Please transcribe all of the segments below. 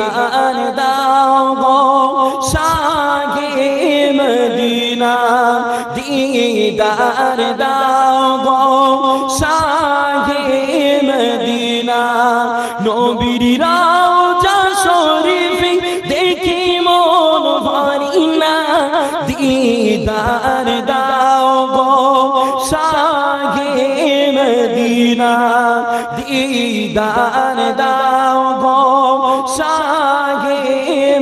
दीदार दाओ शाहे मदीना दीदार दाओ शाहे मदीना नबीर रওজা শরীফ দেখি মন ভরি না दीदार दाओ शाहे मदीना दीदार दाओ शाहे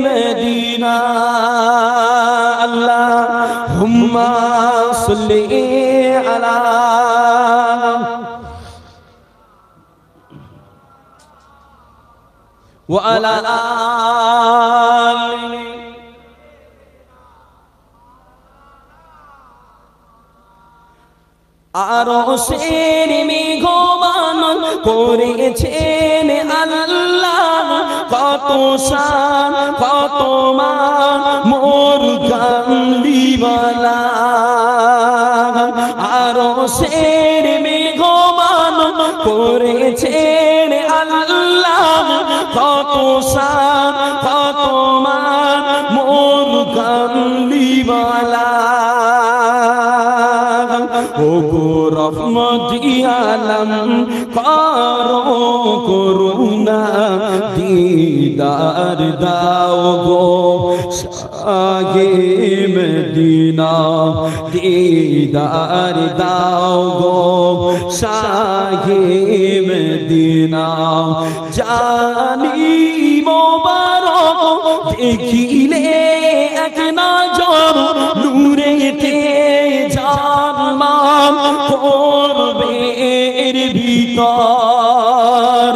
मदीना अल्लाहुम्मा सल्ली अला व अला आलि আরশের মেঘবান করেছেন আল্লাহ কত শান কত মান মোর কামলিওয়ালা আরশের মেঘবান করেছেন আল্লাহ কত শান কত মান মোর কামলিওয়ালা ওগো রহমতি আলম করো করুণা দীদার দাও গো শাহে মদিনা দীদার দাও গো শাহে মদিনা জানি মোবারক দেখিলে এক নজর নূরেতে জানমান করবে এর ভিতর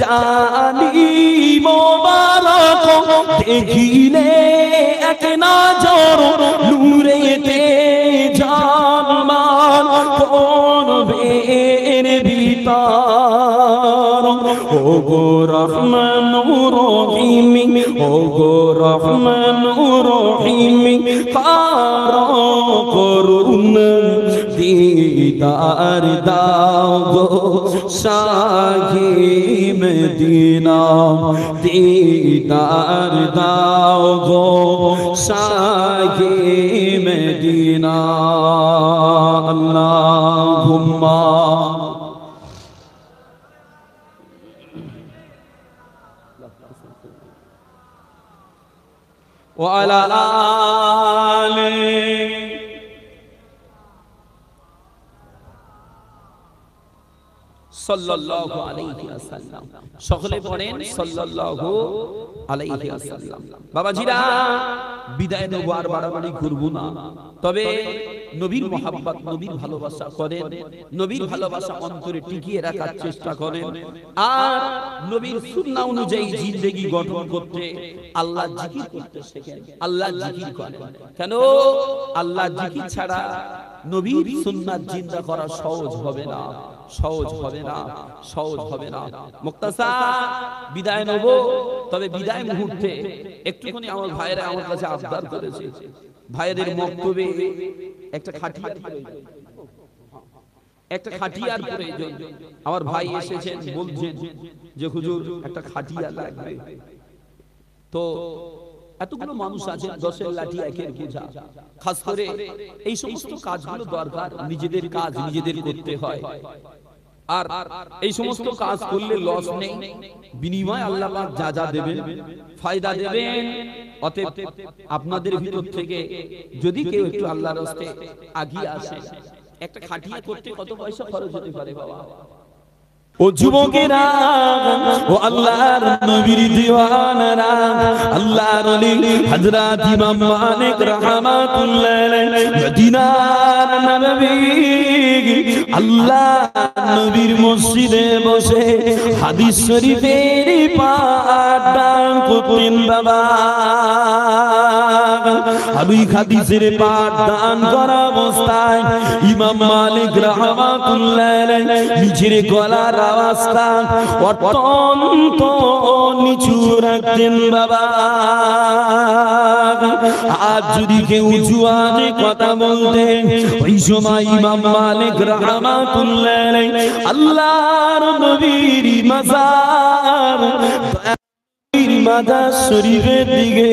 জানি মোবারক দেখিলে এক নজর নূরেতে জানমান করবে এর ভিতর ওগো রহমান রহিম ওগো রহমান রহিম করো করুণা दीदार दाओ गो शाहे मदीना दीदार दाओ गो शाहे मदीना अल्लाहुम्मा व अला आलि সাল্লাল্লাহু আলাইহি ওয়াসাল্লাম সকলে পড়েন সাল্লাল্লাহু আলাইহি ওয়াসাল্লাম বাবাজিরা বিদায় নেব আর বাড়াবাড়ি করব না তবে নবীর মহব্বত নবীর ভালোবাসা করেন নবীর ভালোবাসা অন্তরে টিকিয়ে রাখার চেষ্টা করেন আর নবীর সুন্নাহ অনুযায়ী জিন্দেগি গঠন করতে আল্লাহ জিকির করতে শেখেন আল্লাহ জিকির করেন কেন আল্লাহ জিকির ছাড়া নবীর সুন্নাত জিন্দা করা সহজ হবে না সহজ হবে না সহজ হবে না মুক্তাসার বিদায় নেব তবে বিদায় মুহূর্তে একটুখানি আমার ভাইরা আমার কাছে আবদার করেছে ভাইদের মক্তবে একটা খাটিয়ার প্রয়োজন আমার ভাই এসেছেন বলছেন যে হুজুর একটা খাটিয়া লাগবে তো এতগুলো মানুষ আছে 10 লাঠি একের বোঝা খাস করে এই সমস্ত কাজগুলো দরকার নিজেদের কাজ নিজেদের করতে হয় আর এই সমস্ত কাজ করলে লস নেই বিনিময় আল্লাহ পাক যা যা দেবেন ফায়দা দেবেন অতএব আপনাদের ভিতর থেকে যদি কেউ একটু আল্লাহর রাস্তায় আগিয়ে আসে একটা খাটিয়া করতে কত পয়সা খরচ হতে পারে বাবা ও যুবকেরা ও আল্লাহর নবীর দিওয়ানারা আল্লাহর ওলি হযরত ইমাম মালিক রাহমাতুল্লাহ আলাইহি মদিনার নবী আল্লাহ নবীর মসজিদে বসে হাদিস শরীফের পাঠ করতেন বাবা আমি হাদিসের পাঠ দান করা অবস্থায় ইমাম মালিক রাহমাতুল্লাহ আলাইহি নিজের গলার আওয়াজটা অত্যন্ত নিচু রাখতেন বাবা আজ যদি কেউ জুয়ানে কথা বলতে ওই সময় ইমাম মালিক রাহমাতুল্লাহ আলাইহি আল্লাহর নবীর মাজার মাজার শরীফের দিকে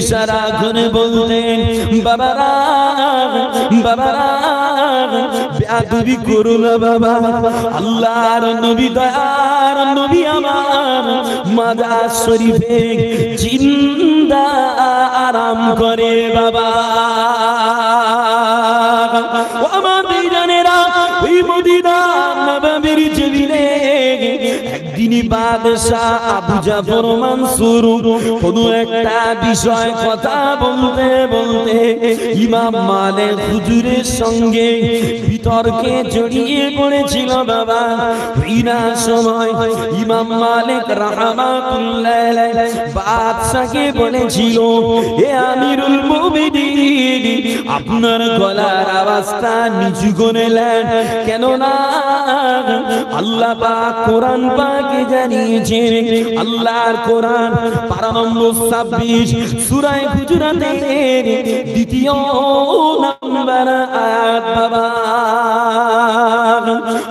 ইশারা করে বলতেন, বাবারা বাবারা বেয়াদবি করো না বাবা, আল্লাহর নবী দয়ার নবী আমার মাজার শরীফে জিন্দা আরাম করে বাবা। ও আমার জানেরা, ওই মদিনা নববীর জমিনে একদিন বাদশা আবু জাফর মানসুর কোনো একটা বিষয় কথা বলতে বলতে ইমাম মালিক হুজুরের সঙ্গে বিতর্কে জড়িয়ে পড়েছিল বাবা। বিনা সময় ইমাম মালিক রাহমাতুল্লাহ আলাইহি বাদশাকে বলেছিল, হে আমিরুল মুমিনিন, আপনার গলার আওয়াজটা নিচু করে নেন, কেননা আল্লাহ পাক কোরআন পাকে জানিয়েছেন, আল্লাহর কোরআন পারা নম্বর 26 সূরা হুজুরাতের 2 নম্বর আয়াত বাবা।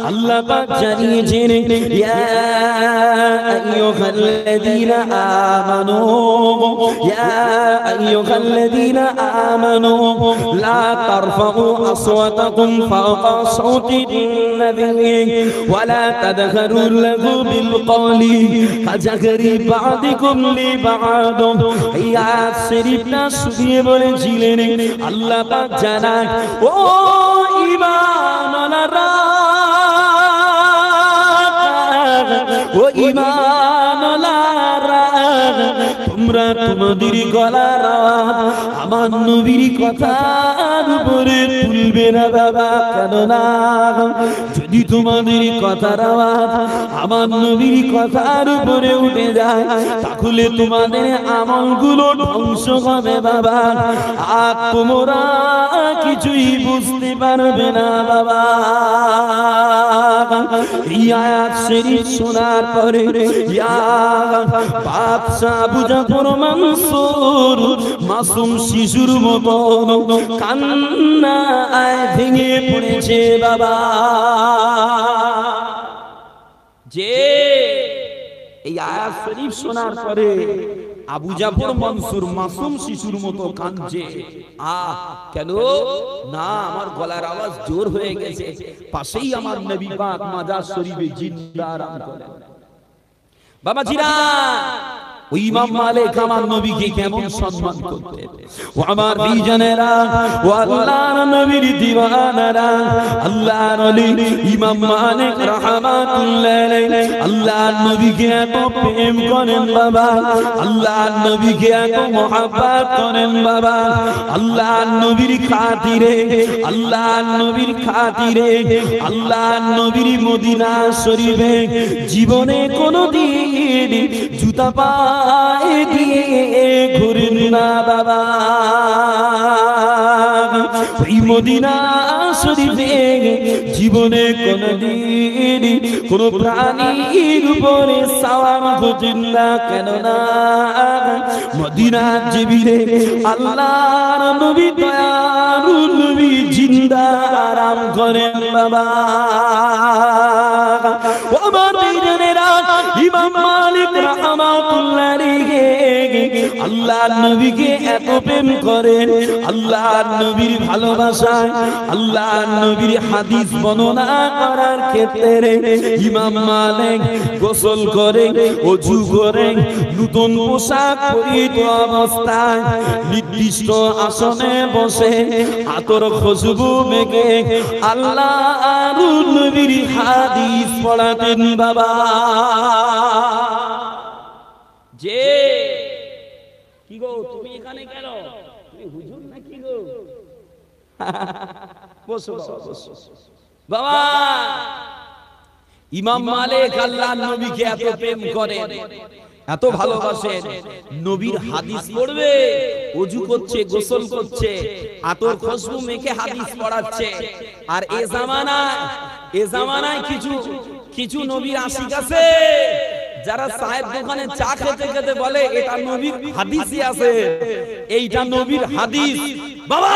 আল্লাহ পাক জানিয়েছেন, ইয়া আইয়ুহাল্লাযীনা আমানু ইয়া আইয়ুহাল্লাযীনা আমানু লা তারফাউ আসওয়াতাকুম ফাওকা সাওতিন নাবী ওয়া লা তাদখারু লাহু বিল কওলি কাজাগরি বা'দিকুম লিবা'দ। এই আয়াত শরীফটা শুনিয়ে বলেছিলেন, আল্লাহ পাক জানান, ও ঈমানওয়ালারা, ও ঈমানওয়ালারা, তোমরা তোমাদের গলার আওয়াজ আমার নবীর কথার উপরে তুলবে না বাবা, কেননা যদি তোমাদের কথার আওয়াজ আমার নবীর কথার উপরে উঠে যায় তাহলে তোমাদের আমলগুলো ধ্বংস হবে বাবা, আর তোমরা কিছুই বুঝতে পারবে না বাবা। এই আয়াত শরীফ শোনার পরে বাদশা আবু জাফর মানসুর মাসুম শিশুর মতো কান্নায় ভেঙে পড়েছে বাবা। যে এই আয়াত শরীফ শোনার পরে আবু জাফর মানসুর মাসুম শিশুর মতো কাঁদছে। কেন না, আমার গলার আওয়াজ জোর হয়ে গেছে, পাশেই আমার নবী পাক মাজার শরীফে জিন্দা আরাম করেন। বাবাজিরা, ওই ইমাম মালিক আমার নবীকে কেমন সম্মান করতেন। ও আমার বিজনেরা, ও আল্লাহর নবীর দিওয়ানারা, আল্লাহর ওলি ইমাম মালিক রাহমাতুল্লাহ আলাইহি আল্লাহর নবীকে এত প্রেম করেন বাবা, আল্লাহর নবীকে এত মহব্বত করেন বাবা। আল্লাহর নবীর খাতিরে, আল্লাহর নবীর খাতিরে, আল্লাহর নবীর মদিনা শরীফে জীবনে কোনোদিন জুতা পায়ে দিয়ে ঘুরেন না বাবা। ওই মদিনা শরীফে জীবনে কোনদিন কোন প্রাণীর উপরে সাওয়ার হতেন না, কেননা মদিনার জমিনে আল্লাহর নবী দয়ালু নবী জিন্দা আরাম করেন বাবা। ও আমার ভাইজানেরা, ইমাম মালিক রাহমাতুল্লাহ আলাইহি আল্লাহর নবীকে এত প্রেম করেন, আল্লাহর নবীর ভালোবাসায় আল্লাহর নবীর হাদিস বর্ণনা করার ক্ষেত্রে ইমাম মালিক গোসল করে, ওযু করে, নতুন পোশাক পরিহিত অবস্থায় নির্দিষ্ট আসনে বসে আতর খুশবু মেখে আল্লাহর নবীর হাদিস পড়াতেন বাবা। যে কি গো, তুমি এখানে কেন? তুমি হুজুর নাকি গো? বসো বসো বাবা। ইমাম মালিক আল্লাহর নবীকে এত প্রেম করেন, এত ভালোবাসেন, নবীর হাদিস পড়বে, ওযু করছে, গোসল করছে, আতর খুশবু মেখে হাদিস পড়াচ্ছে। আর এ জামানায় কিছু নবীর আশিক আছে যারা সাহেব দোকানে চা খেতে খেতে বলে এটা নবীর হাদিসই আছে, এইটা নবীর হাদিস। বাবা,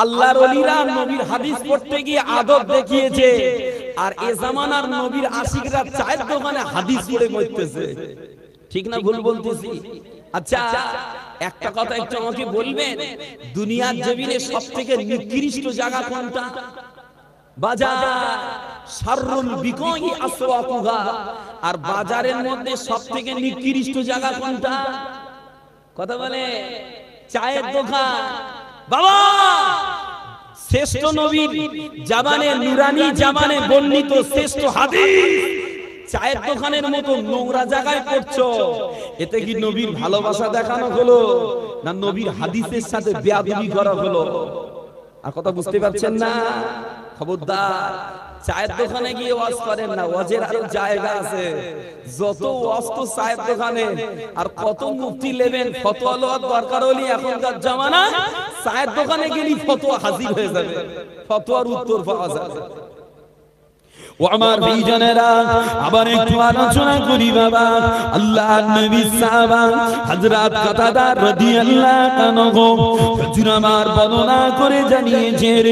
আল্লাহর ওলিরা নবীর হাদিস পড়তে গিয়ে আদব দেখিয়েছে, আর এ জামানার নবীর আশিকরা চায়ের দোকানে হাদিস পড়ে মরতেছে। ঠিক না ভুল বলতেছি? আচ্ছা একটা কথা একটু আমাকে বলবেন, দুনিয়ার জমিনে সবথেকে নিকৃষ্ট জায়গা কোনটা? বাজার। শাররুল বিকই আসওয়াকুহা। আর বাজারের মধ্যে সবথেকে নিকৃষ্ট জায়গা কোনটা? কথা বলে চায়ের দোকান। বাবা শ্রেষ্ঠ নবীর জামানে, নুরানি জামানে বর্ণিত শ্রেষ্ঠ হাদিস, চায়ের দোকানের মতো নোংরা জায়গায় পড়ছো, এতে কি নবীর ভালোবাসা দেখানো হলো না নবীর হাদিসের সাথে বেয়াদবি করা হলো? আর কথা বুঝতে পারছেন না? খবরদার চায়ের দোকানে গিয়ে ওয়াজ করেন না, ওয়াজের আরো জায়গা আছে। যত ওয়াজ তো চায়ের দোকানে, আর কত মুফতি নেবেন, ফতোয়া লওয়ার দরকার হলে এখনকার জামানা চায়ের দোকানে গেলেই ফতোয়া হাজির হয়ে যাবে, ফতোয়ার উত্তর পাওয়া যাবে। ও আমার ভাইজানেরা, আবার একটু আলোচনা করি বাবা। আল্লাহর নবী সাহাবা হযরত কাতাদা রাদিয়াল্লাহু আনহু হুজুর আমার বর্ণনা করে জানিয়েছেন,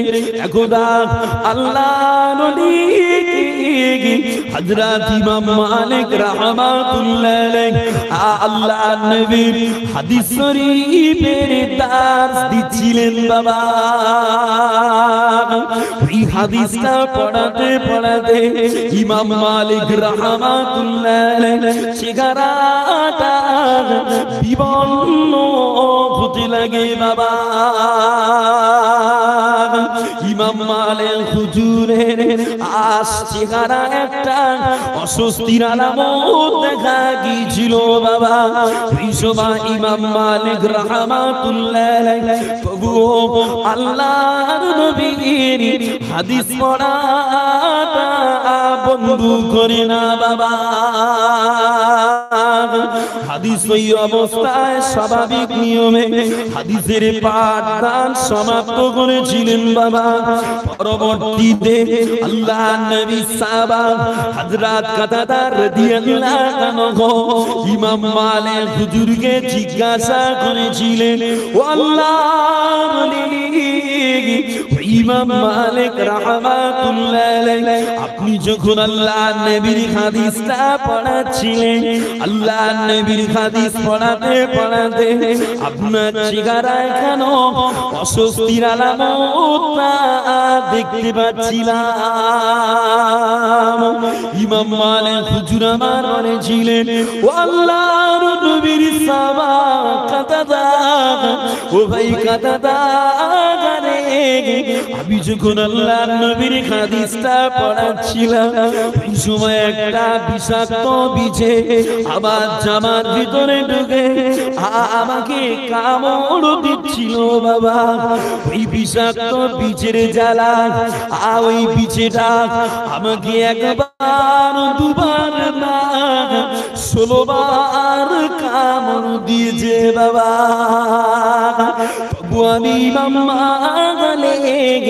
একদা আল্লাহর নবী হযরত ইমাম মালিক রাহমাতুল্লাহ আলাইহি আল্লাহর নবী হাদিস শরীফের দার্স দিচ্ছিলেন বাবা। এই হাদিসটা পড়াতে পড়াতে ইমাম মালিক রাহমাতুল্লাহ আলাইহি চেহারাটা বিবর্ণ হতে লাগে বাবা। ইমাম মালিক হুজুরের চেহারা একটা অস্বস্তির আলামত দেখা গিয়েছিল বাবা। এই সময় ইমাম মালিক রাহমাতুল্লাহ আলাইহি তবুও আল্লাহর নবীর হাদিস পড়াটা বন্ধ করে না বাবা। হাদিস ওই অবস্থায় স্বাভাবিক নিয়মে হাদিসের পাঠদান সমাপ্ত করেছিলেন বাবা। পরবর্তীতে আল্লাহর নবী সাহাবা হযরত কাতাদা রাদিয়াল্লাহু আনহু ইমাম মালিক হুজুরকে জিজ্ঞাসা করেছিলেন, ও আল্লাহর নবী ইমাম মালিক রাহমাতুল্লাহ আলাইহি আপনি যখন আল্লাহর নবীর হাদিসটা পড়াচ্ছিলেন, আল্লাহর নবীর হাদিস পড়াতে পড়াতে আপনার চেহারায় কেন অস্বস্তির আলামত দেখতে পাচ্ছিলাম? ইমাম মালিক হুজুর আমার বলেছিলেন, ও আল্লাহর নবীর সাহাবা কাতাদা, ও ভাই কাতাদা, আমি যখন আল্লাহর নবীর হাদিসটা পড়াচ্ছিলাম, ওই সময় একটা বিষাক্ত বিছে আমার জামার ভিতরে ঢুকে আমাকে কামড় দিচ্ছিল বাবা। ওই বিষাক্ত বিছের জ্বালা, ওই বিছেটা আমাকে একবার দুবার না 16 বার কামড় দিয়েছে বাবা। তবু আমি ইমাম মালিক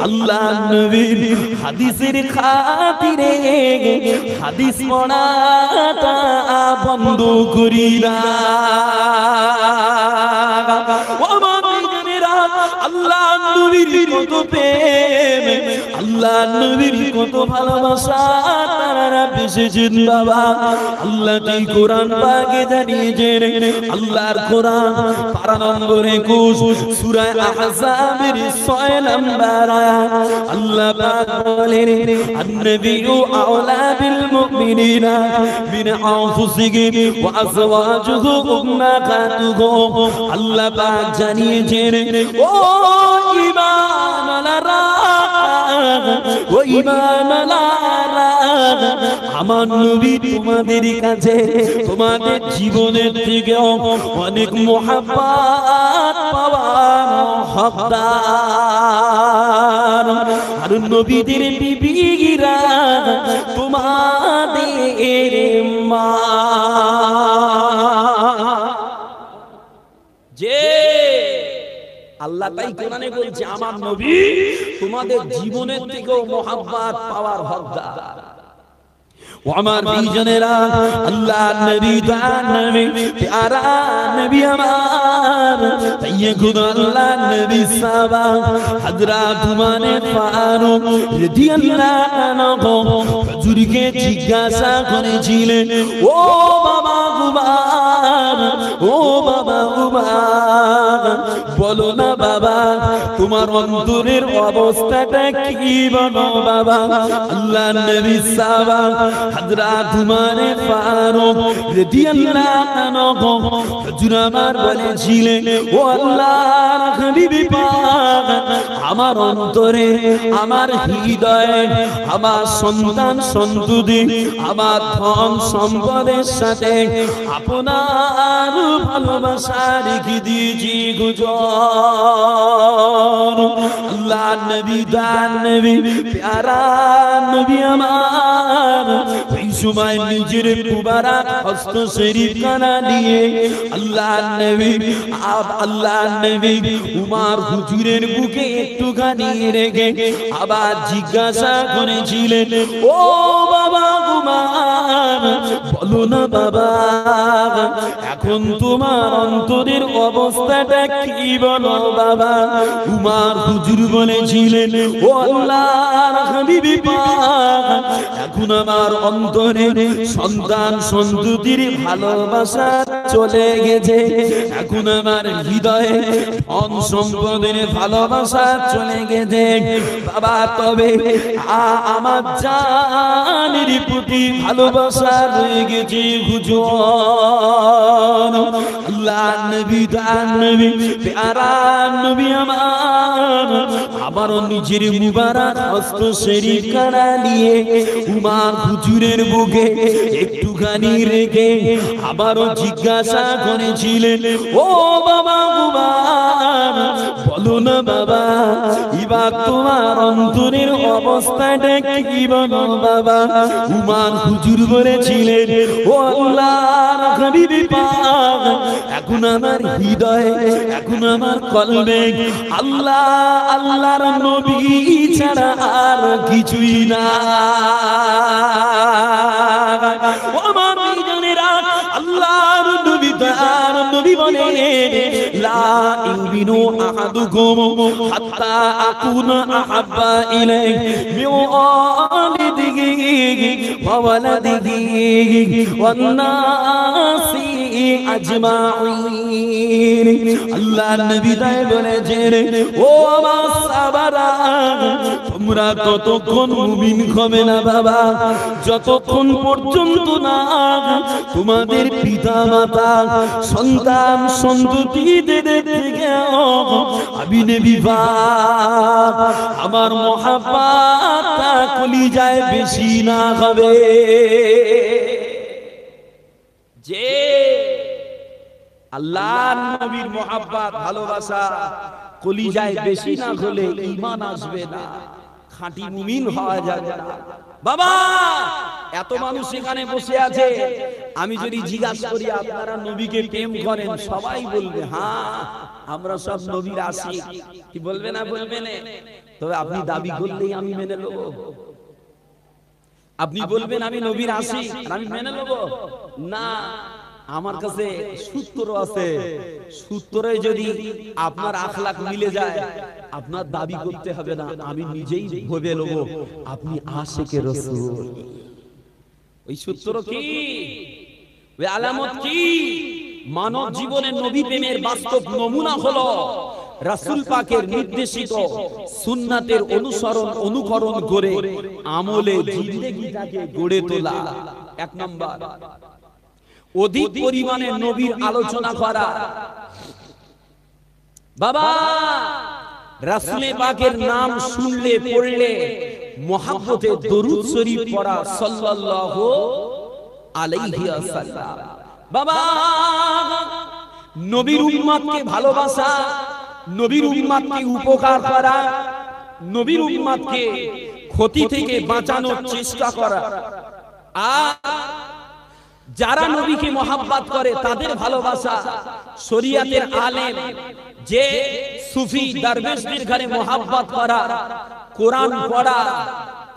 আল্লাহর নবীর হাদিসের খাতিরে হাদিস পড়াটা বন্ধ করি না। আল্লাহর নবীর কত প্রেম, আল্লাহর নবীর কত ভালোবাসা তারা পেয়েছেন বাবা। আল্লাহ তাই কোরআন পাকে জানিয়েছেন, আল্লাহর কোরআন পারা নম্বর 21 সূরা আহজাবের 6 নম্বর আয়াত আল্লাহ পাক বলেন, আন-নবিয়্যু আওলা বিল মুমিনিনা মিন আনফুসিহিম ওয়া আজওয়াজুহু উম্মাহাতুহুম। আল্লাহ পাক জানিয়েছেন, ও ঈমানওয়ালারা, ও ঈমানওয়ালারা, আমার নবী তোমাদের কাছে তোমাদের জীবনের থেকে অনেক মুহাব্বত পাওয়ার হকদার। আর নবীদের বিবিরা তোমাদের মা। যে আল্লাহ তাই কোরআনে বলছে আমার নবী তোমাদের জীবনের থেকেও মুহাব্বত পাওয়ার হকদার। ও আমার বিজনেরা, আল্লাহ নবী দান নবী প্যারা নবী আমার, তাইয়ে খুদা আল্লাহ নবী সাহাবা হযরত উমর ফারুক রাদিয়াল্লাহু আনহু হুজুরকে জিজ্ঞাসা করেছিলেন, ও বাবা উমর, ও বাবা উমর, বলো না বাবা তোমার অন্তরের অবস্থাটা কি বলো বাবা। আল্লাহ নবী সাহাবা হযরত উমর ফারুক রাদিয়াল্লাহু আনহু হুজুর আমার বলেছিলেন, ও আল্লাহর হাবিব পাক, আমার অন্তরে, আমার হৃদয়ে, আমার সন্তান সন্ততি, আমার ধন সম্পদের সাথে আপনার ভালোবাসা রেখে দিয়েছি গুজর। আল্লাহ নবী দান নবী প্যারা নবী আমার, ওই সময় নিজের মুবারক হস্ত শরীফ কানা নিয়ে আল্লাহ নবী উমর হুজুরের বুকে একটুখানি রেখে আবার জিজ্ঞাসা করেছিলেন, ও বাবা উমর, বলো না বাবা এখন তোমার অন্তরের অবস্থাটা কি বলো বাবা। উমর হুজুর বলেছিলেন, ও আল্লাহর হাবিব পাক, এখন আমার অন্তরে সন্তান সন্ততির ভালোবাসা চলে গেছে, এখন আমার হৃদয়ে ধন সম্পদের ভালোবাসা চলে গেছে বাবা, তবে আমার জানের প্রতি ভালোবাসা রয়ে গেছে হুজুর। আল্লাহ নবী দান নবী প্যারা নবী আমার, আবারও নিজের মুবারক হস্ত শরীফ কানা নিয়ে উমর হুজুরের বুকে একটুখানি রেখে আবারও জিজ্ঞাসা করেছিলেন, ও বাবা উমর, বলো না বাবা এবার তোমার অন্তরের অবস্থাটা কি বলো বাবা। উমর হুজুর বলেছিলেন, ও আল্লাহর হাবিব পাক, এখন আমার হৃদয়ে, এখন আমার কলবে আল্লাহ, আল্লাহর নবী ছাড়া আর কিছুই না। ও আমার বিজনেরা, আল্লাহর নবী তার নবী বলে, লা ইউমিনু আহাদুকুম হাত্তা আকুনা আহাব্বা ইলাইহি মিন ওয়ালিদিহি ওয়া ওয়ালাদিহি ওয়ান নাসি আজমাইন। আল্লাহর নবী তাই বলেছেন, ও আমার সাহাবারা, তোমরা ততক্ষণ মুমিন হবে না বাবা যতক্ষণ পর্যন্ত না তোমাদের পিতা মাতা সন্তান সন্ততিদের থেকে আমি নবী পাক আমার মহাব্বতটা কলিজায় বেশি না হবে। যে আল্লাহর নবীর মহাব্বত ভালোবাসা কলিজায় বেশি না হলে ঈমান আসবে না, খাঁটি মুমিন হওয়া যাবে না। বাবা এত মানুষ এখানে বসে আছে, আমি যদি জিজ্ঞাসা করি আপনারা নবীকে প্রেম করেন, সবাই বলবে হ্যাঁ আমরা সব নবীর আশিক। কি বলবে না বলবে না? তবে আপনি দাবি করলেই আমি মেনে নেব? আপনি বলবেন আমি নবীর আশিক আর আমি মেনে নেব না? আমার কাছে সূত্র আছে, সূত্রে যদি আপনার আখলাক মিলে যায় আপনার দাবি করতে হবে না, আমি নিজেই ভেবে নেব আপনি আশিকে রাসূল। ওই সূত্র কি, ওই আলামত কি? মানব জীবনের নবী প্রেমের বাস্তব নমুনা হলো রাসূল পাকের নির্দেশিত সুন্নাতের অনুকরণ করে আমলে জিন্দেগিটাকে গড়ে তোলা। এক নাম্বার, অধিক পরিমাণে নবীর আলোচনা করা। বাবা রাসূল পাকের নাম শুনলে পড়লে মুহাব্বতে দরুদ শরীফ পড়া সাল্লাল্লাহু আলাইহি ওয়াসাল্লাম। বাবা নবীর উম্মতকে ভালোবাসা, নবীর উম্মতকে উপকার করা, নবীর উম্মতকে ক্ষতি থেকে বাঁচানোর চেষ্টা করা। আর যারা নবীকে মহাব্বত করে তাদের ভালোবাসা, শরীয়তের আলেম যে সুফি দরবেশদের ঘরে মহাব্বত করা, কোরআন পড়া,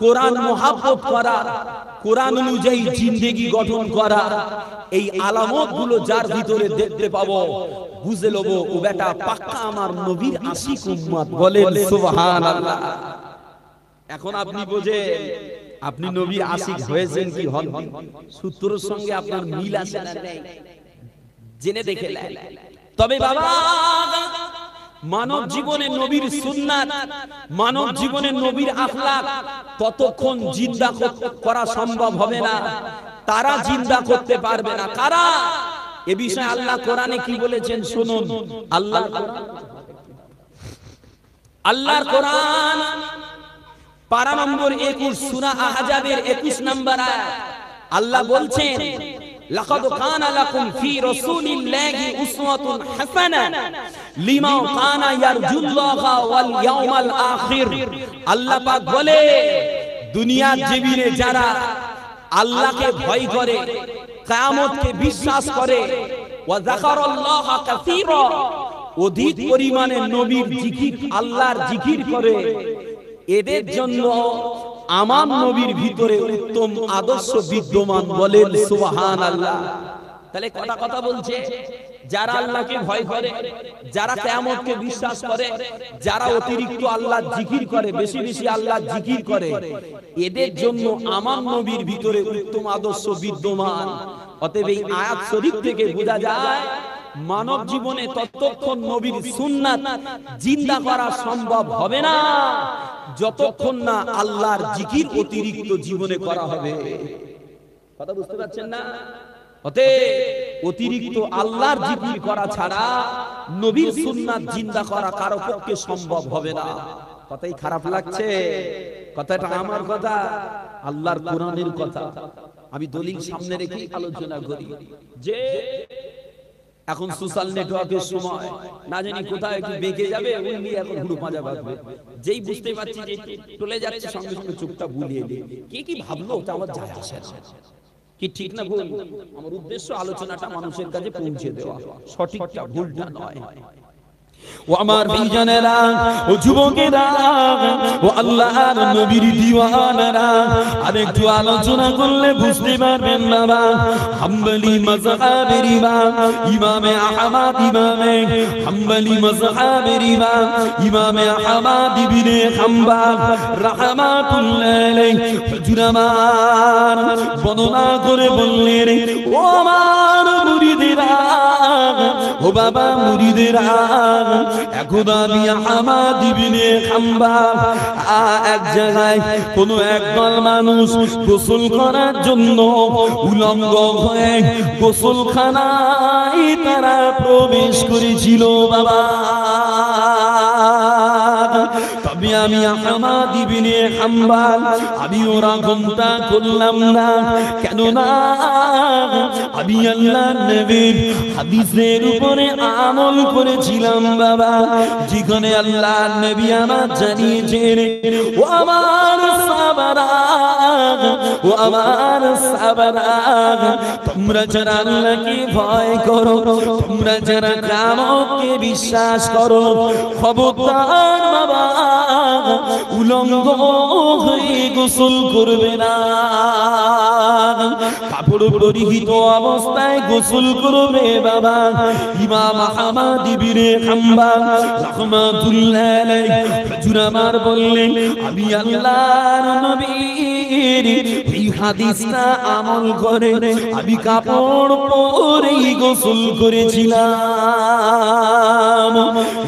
কোরআন মুহাব্বত করা, কোরআন অনুযায়ী জিন্দেগি গঠন করা, এই আলামত গুলো যার ভিতরে দেখতে পাবো, বুঝে লব ও বেটা পাক্কা আমার নবীর আশিক উম্মত। বলেন সুবহানাল্লাহ। এখন আপনি বোঝেন আপনি নবীর আশিক হয়েছেন কি হন, সূত্রের সঙ্গে আপনার মিল আছে না নেই, জেনে দেখে। তবে বাবা, মানব জীবনে নবীর সুন্নাত, মানব জীবনে নবীর আখলাক ততক্ষণ জিন্দা করা সম্ভব হবে না, তারা জিন্দা করতে পারবে না। কারা? এ বিষয়ে আল্লাহ কোরআনে কি বলেছেন শুনুন। আল্লাহর কোরআন পারা নম্বর 21 সূরা আহজাবের 21 নম্বর আয়াত আল্লাহ বলছেন, লাকাদ কানা লাকুম ফি রাসূলিল্লাহি উসওয়াতুন হাসানা লিমান কানা ইয়ারজুল্লাহা ওয়াল ইয়াউমাল আখির। আল্লাহ পাক বলে, দুনিয়ার জমিনে যারা আল্লাহকে ভয় করে, কিয়ামতকে বিশ্বাস করে, ওয়া যাকারাল্লাহা কাসীরা, অধিক পরিমাণে নবীর জিকির, আল্লাহর জিকির করে, এদের জন্য আমার নবীর ভিতরে উত্তম আদর্শ বিদ্যমান। বলেন সুবহানাল্লাহ। তাহলে কথা বলছে, যারা আল্লাহকে ভয় করে, যারা কিয়ামতকে বিশ্বাস করে, যারা অতিরিক্ত আল্লাহর জিকির করে, বেশি বেশি আল্লাহর জিকির করে, এদের জন্য আমার নবীর ভিতরে উত্তম আদর্শ বিদ্যমান। অতএব এই আয়াত শরীফ থেকে বোঝা যায় মানব জীবনে ততক্ষণ নবীর সুন্নাত জিন্দা করা সম্ভব হবে না যতক্ষণ না আল্লাহর জিকির অতিরিক্ত জীবনে করা হবে। কথা বুঝতে পারছেন না? অতএব অতিরিক্ত আল্লাহর জিকির করা ছাড়া নবীর সুন্নাত জিন্দা করা কারো পক্ষে সম্ভব হবে না। কথাই খারাপ লাগছে? কথাটা আমার কথা, আল্লাহর কোরআনের কথা। আমি দলিল সামনে রেখে আলোচনা করি যে এখন সোশ্যাল নেটওয়ার্কের সময়, না জানি কোথায় একটু বেঁকে যাবে, ওই নিয়ে এখন হুড়ু পাজা বাঁধবে। যেই বুঝতে পারছি যে চলে যাচ্ছে, সঙ্গে সঙ্গে চোখটা বুলিয়ে দিয়ে কে কি ভাবলো ওটা আমার যায় আসে না। কি ঠিক না ভুল? আমার উদ্দেশ্য আলোচনাটা মানুষের কাছে পৌঁছে দেওয়া, সঠিকটা ভুলটা নয়। ও আমার ভাইজানেরা, ও যুবকেরা, ও আল্লাহর নবীর দিওয়ানারা, আরেকটু আলোচনা করলে বুঝতে পারবেন বাবা। হাম্বলি মাযহাবের ইমাম ইমামে আহমদ, ইমামে হাম্বলি মাযহাবের ইমাম ইমামে আহমদ ইবনে হাম্বল রাহমাতুল্লাহ আলাইহি হুজুর আমার বর্ণনা করে বললেন, ও আমার মুরিদেরা, ও বাবা মুরিদেরা, এখন আমি আহমদ ইবনে হাম্বল এক জায়গায় কোন একদল মানুষ গোসল করার জন্য উলঙ্গ হয়ে গোসলখানায় তারা প্রবেশ করেছিল বাবা। তবে আমি আহমদ ইবনে হাম্বল আমি ওরা ঘন্টা করলাম না, কেননা আমি আল্লাহর নবীর হাদিসের উপরে আমল করেছিলাম বাবা, যেখানে আল্লাহর নবী আমার জানিয়েছেন, ও আমার সাহাবারা, ও আমার সাহাবারা, তোমরা যারা আল্লাহকে ভয় করো, তোমরা যারা কিয়ামতকে বিশ্বাস করো, খবরদার বাবা উলঙ্গ হয়ে গোসল করবে না, কাপড় পরিহিত অবস্থায় গোসল করবে বাবা। ইমাম আহমদ ইবনে হাম্বল রাহমাতুল্লাহ আলাইহি হুজুর আমার বললেন, আমি আল্লাহর নবীর এই হাদিসটা আমল করে আমি কাপড় পরেই গোসল করেছিলাম।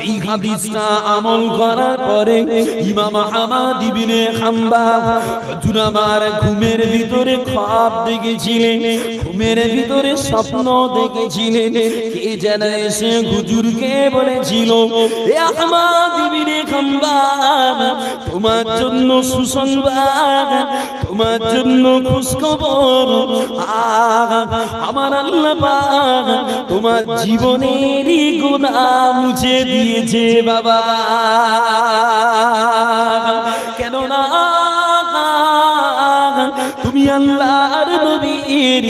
এই হাদিসটা আমল করার পরে ইমাম আহমদ ইবনে হাম্বল হুজুর আমার ঘুমের ভিতরে খ্বাব দেখেছিলেন, ঘুমের ভিতরে স্বপ্ন দেখেছিলেন। কে যেন এসে হুজুরকে বলেছিল, এ আহমদ ইবনে হাম্বল, তোমার জন্য সুসংবাদ, তোমার জন্য খুশখবর, আমার আল্লাহ পাক তোমার জীবনেরই গুনাহ মুছে দিয়েছে বাবা। কেননা তুমি আল্লাহর নবীর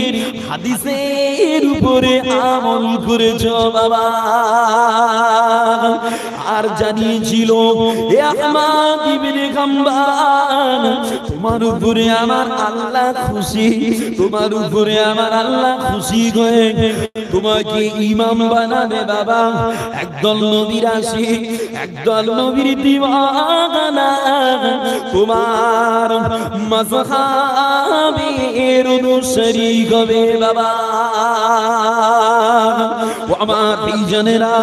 হাদিসের উপরে আমল করেছো বাবা। আর জানিয়েছিল, এ আহমদ ইবনে হাম্বল, তোমার তোমার উপরে আমার আল্লাহ খুশি, তোমার উপরে আমার আল্লাহ খুশি হয়ে তোমাকে ইমাম বানাবে বাবা। একদল নবীর আশিক, একদল নবীর দিওয়ানা, তোমার মাযহাবের অনুসারী হবে বাবা। ও আমার ভাইজানেরা,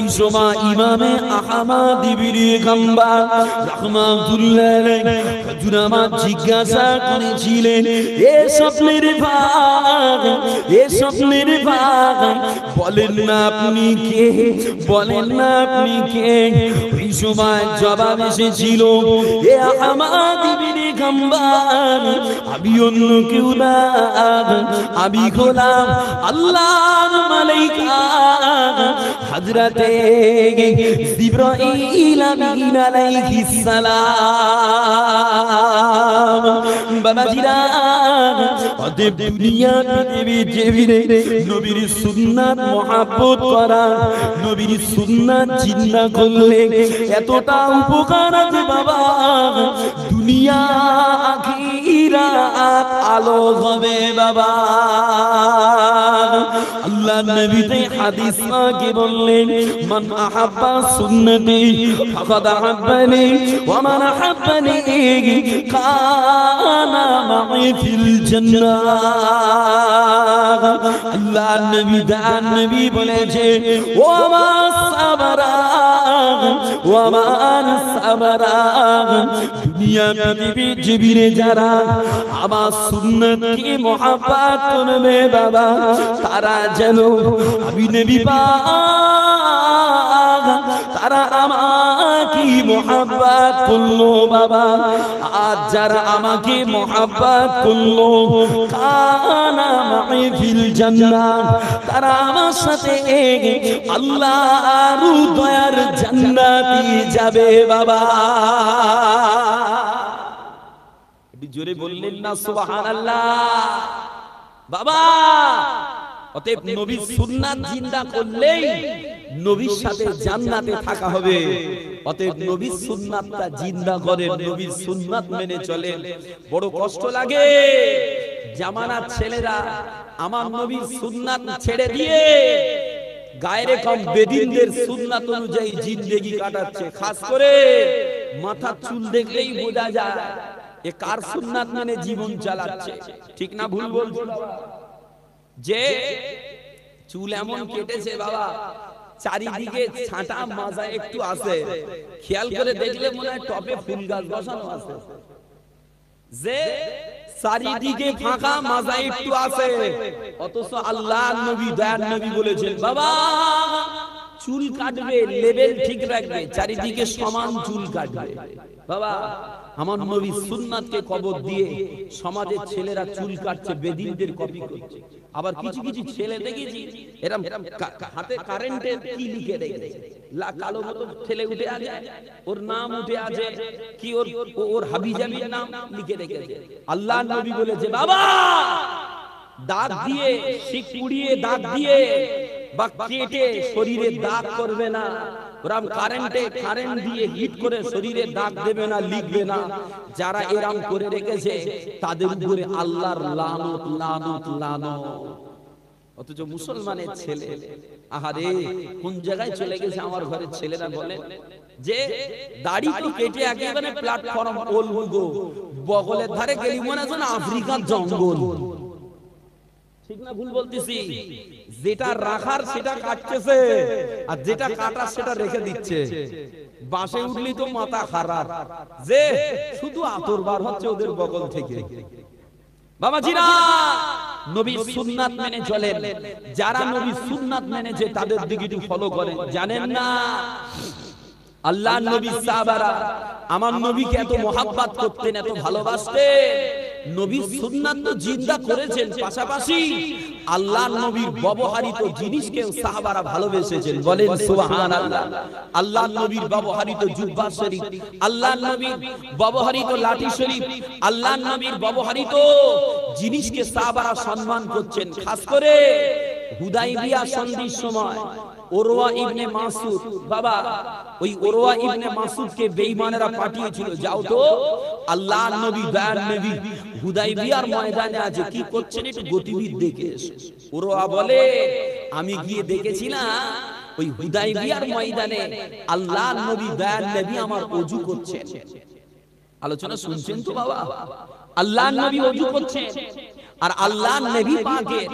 এই সময় ইমামে আহমদ ইবনে হাম্বল রাহমাতুল্লাহ আলাইহি হুজুর আমার জিজ্ঞাসা করেছিলেন, এ স্বপ্নের ভাগ, এ স্বপ্নের ভাগ, বলেন না আপনি কে, বলেন না আপনি কে? ওই সময় জবাব এসেছিল, এ আহমদ ইবনে হাম্বল, আমি অন্য কেউ না, আমি গোলাম আল্লাহর মালাইকা হযরতে জিবরাইল আমিন আলাইহিস সালাম। বাবাজিরা, অতএব দুনিয়া পৃথিবী জমিনে নবীর সুন্নাত মহব্বত করা, নবীর সুন্নাত জিন্দা করলে এতটা উপকার আছে বাবা, দুনিয়া আখিরাত আলো হবে বাবা। আল্লাহ নবী তে হাদিস পাকে বললেন, মান আহাব্বা সুন্নতি ফাকাদ আহাব্বানি ওয়া মান আহাব্বানি কানা মা'i ফিল জান্নাহ। আল্লাহ নবী দান নবী বলেছে, ওয়া মান সাবারা ওয়া মান সাবারা, দুনিয়া পৃথিবী জীবনে যারা আমার সুন্নতকে মহব্বত করবে বাবা, তারা যেন আমি নবী পাক, তারা আমাকে মহব্বত করলো বাবা। আর যারা আমাকে মহব্বত করলো, কানা মা'i ফিল জান্নাহ, তারা আমার সাথে আল্লাহর দয়ার জান্নাতে যাবে বাবা। জোরে বললেন না সুবহানাল্লাহ বাবা। অতএব নবীর সুন্নাত জিন্দা করলেই নবীর সাথে জান্নাতে থাকা হবে। অতএব নবীর সুন্নাতটা জিন্দা করেন, নবীর সুন্নাত মেনে চলেন। বড় কষ্ট লাগে জামানার ছেলেরা আমার নবীর সুন্নাত ছেড়ে দিয়ে গায়রে কম বেদিনদের সুন্নাত অনুযায়ী জিন্দেগি কাটাচ্ছে। খাস করে মাথার চুল দেখলেই বোঝা যায় এ কার সুন্নাত মানে জীবন চালাচ্ছে। ঠিক না ভুল বলছি? যে চুল এমন কেটেছে বাবা, চারিদিকে ছাঁটা মাজা একটু আছে, খেয়াল করে দেখলে মনে হয় টপে ফুল গাছ বসানো আছে। যে চারিদিকে ফাঁকা মাজা একটু আছে, অথচ আল্লাহর নবী দয়ার নবী বলেছেন বাবা চুল কাটবে, লেভেল ঠিক রাখবে, চারিদিকে সমান চুল কাটবে বাবা। আমার নবী সুন্নাতকে কবর দিয়ে সমাজের ছেলেরা চুল কাটছে, বেদিনদের কপি করছে। আবার কিছু কিছু ছেলে দেখেছি এরকম হাতে কারেন্টের কি লিখে রেখেছে, কালো মতো ছেলে উঠে আছে, ওর নাম উঠে আছে কি, ওর হাবিজাবির নাম লিখে রেখেছে। আল্লাহর নবী বলেছে বাবা দাগ দিয়ে, শিক পুড়িয়ে দাগ দিয়ে বা কেটে শরীরে দাগ করবে না, ওরাম কারেন্ট দিয়ে হিট করে শরীরে দাগ দেবে না, লিখবে না। যারা এরাম করে রেখেছে তাদের উপরে আল্লাহর লানত লানত লানত। অথচ মুসলমানের ছেলে আহারে কোন জায়গায় চলে গেছে আমার ঘরের ছেলেরা বলে যে দাড়ি তো কেটে একেবারে প্ল্যাটফর্ম ওলগো, বগলের ধারে গেলি মনে হয় আফ্রিকার জঙ্গল। ঠিক না ভুল বলতেছি? যেটা রাখার সেটা কাটতেছে, আর যেটা কাটার সেটা রেখে দিচ্ছে। বাসে উঠলি তো মাথা খারাপ, যে শুধু আতর বার হচ্ছে ওদের বগল থেকে। বাবাজিরা, নবীর সুন্নাত মেনে চলেন। যারা নবীর সুন্নাত মেনেছে তাদের দিকে একটু ফলো করেন। জানেন না আল্লাহর নবী সাহাবারা আমার নবীকে এত মহব্বত করতেন, এত ভালোবাসতেন। নবীর সুন্নাত তো জিন্দা করেছেন, পাশাপাশি আল্লাহর নবীর ব্যবহৃত জিনিসকে সাহাবারা ভালোবেসেছেন। বলেন সুবহানাল্লাহ। আল্লাহর নবীর ব্যবহৃত জুব্বা শরীফ, আল্লাহর নবীর ব্যবহৃত লাঠি শরীফ, আল্লাহর নবীর ব্যবহৃত জিনিসকে সাহাবারা সম্মান করছেন। খাস করে হুদাইবিয়া সন্ধির সময় ওরওয়া ইবনে মাসউদ, বাবা ওই ওরওয়া ইবনে মাসউদকে বেঈমানেরা পাঠিয়েছিল, যাও তো আল্লাহর নবী দয়ার নবী হুদাইবিয়ার ময়দানে আছে, কি করছেন একটু গতিবিধি দেখে এসো। ওরওয়া বলে আমি গিয়ে দেখেছিলাম ওই হুদাইবিয়ার ময়দানে আল্লাহর নবী দয়ার নবী আমার ওযু করছেন। আলোচনা শুনছেন তো বাবা? আল্লাহর নবী ওযু করছেন আর আল্লাহর নবী পাকের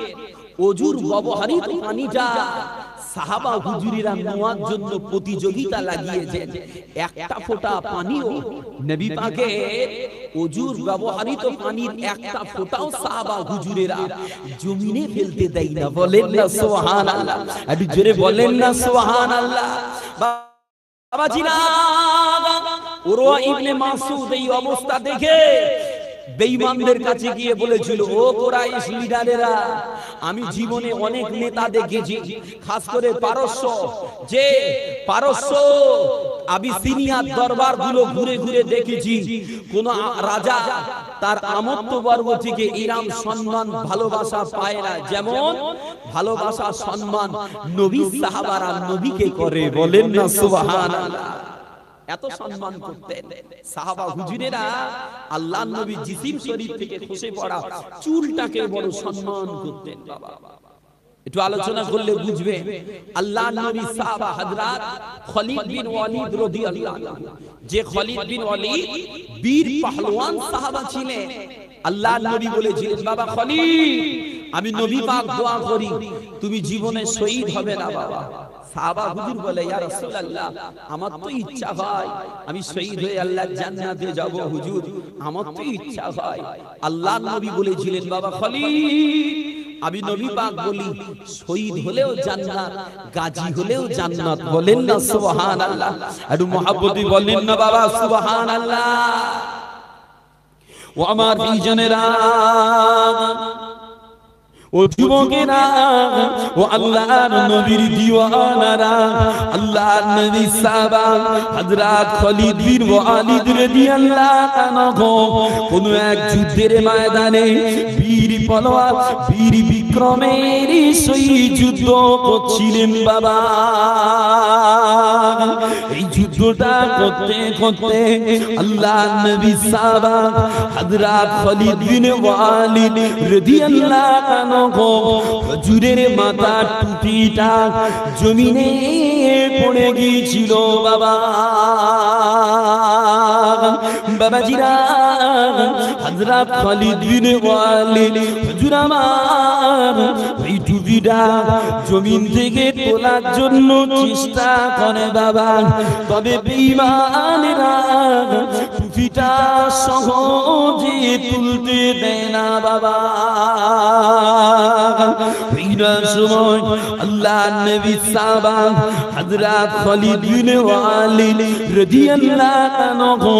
ওযুর ব্যবহারিত পানিটা সাহাবা হুজুরিরা নেওয়ার জন্য প্রতিযোগিতা লাগিয়েছেন। একটা ফোঁটা পানিও নবী পাকের ওযুর ব্যবহারিত পানির একটা ফোঁটাও সাহাবা হুজুরেরা জমিনে ফেলতে দেয় না। বলেন না সুবহানাল্লাহ, একটু জোরে বলেন না সুবহানাল্লাহ। বাবাজিরা, ওরওয়া ইবনে মাসউদ এই অবস্থা দেখে বেঈমানদের কাছে গিয়ে বলেছিল, ও কুরাইশ লিডারেরা, আমি জীবনে অনেক নেতা দেখেছি, খাস করে পারস্য, যে পারস্য আবিসিনিয়ার দরবারগুলো ঘুরে ঘুরে দেখেছি, কোন রাজা তার আমত্তবর্গ থেকে ইরাম সম্মান ভালোবাসা পায় না, যেমন ভালোবাসা সম্মান নবী সাহাবারা নবীকে করে। বলেন না সুবহানাল্লাহ। এত সম্মান করতেন সাহাবা হুজুরেরা। আল্লাহর নবী জিসিম শরীফ থেকে খসে পড়া চুলটাকে বড় সম্মান করতেন। বাবা একটু আলোচনা করলে বুঝবে। আল্লাহর নবী সাহাবা হযরত খালিদ বিন ওয়ালিদ রাদিয়াল্লাহু আনহু, যে খালিদ বিন ওয়ালিদ বীর পাহলওয়ান সাহাবা ছিলেন, আল্লাহর নবী বলেছিলেন, বাবা খালিদ, আমি নবী পাক দোয়া করি তুমি জীবনে শহীদ হবে না। বাবা সাহাবা হুজুর বলে, ইয়া রাসূলুল্লাহ, আমার তো ইচ্ছা হয় আমি শহীদ হয়ে আল্লাহর জান্নাতে যাব হুজুর, আমার তো ইচ্ছা হয়। আল্লাহর নবী বলেছিলেন, বাবা খালিদ, আমি নবী পাক বলি শহীদ হলেও জান্নাত, গাজী হলেও জান্নাত। বলেন না সুবহানাল্লাহ, একটু মহব্বতে বলেন না বাবা সুবহানাল্লাহ। ও আমার বিজনেরা, ও যুবকেরা, ও আল্লাহর নবীর দিওয়ানারা, আল্লাহর নবী সাহাবা হযরত খালিদ বিন ওয়ালিদ রাদিয়াল্লাহু আনহু কোন এক যুদ্ধের ময়দানে বীর পালোয়ান বীর বিক্রমের সেই যুদ্ধ করছিলেন। বাবা এই যুদ্ধটা করতে করতে আল্লাহর নবী সাহাবা হযরত খালিদ বিন ওয়ালিদ রাদিয়াল্লাহু আনহু হুজুরের মাথার টুপিটা জমিনে পড়ে গিয়েছিল। বাবা বাবাজিরা, হযরত খালিদ বিন ওয়ালিদ হুজুর আমার এই টুপিটা জমিন থেকে তোলার জন্য চেষ্টা করে। বাবা তবে বেঈমানেরা টুপিটা সহজে তুলতে দেয় না। বাবা সময় আল্লাহর নবী সাহাবা হযরত খালিদ বিন ওয়ালিদ রাদিয়াল্লাহু আনহু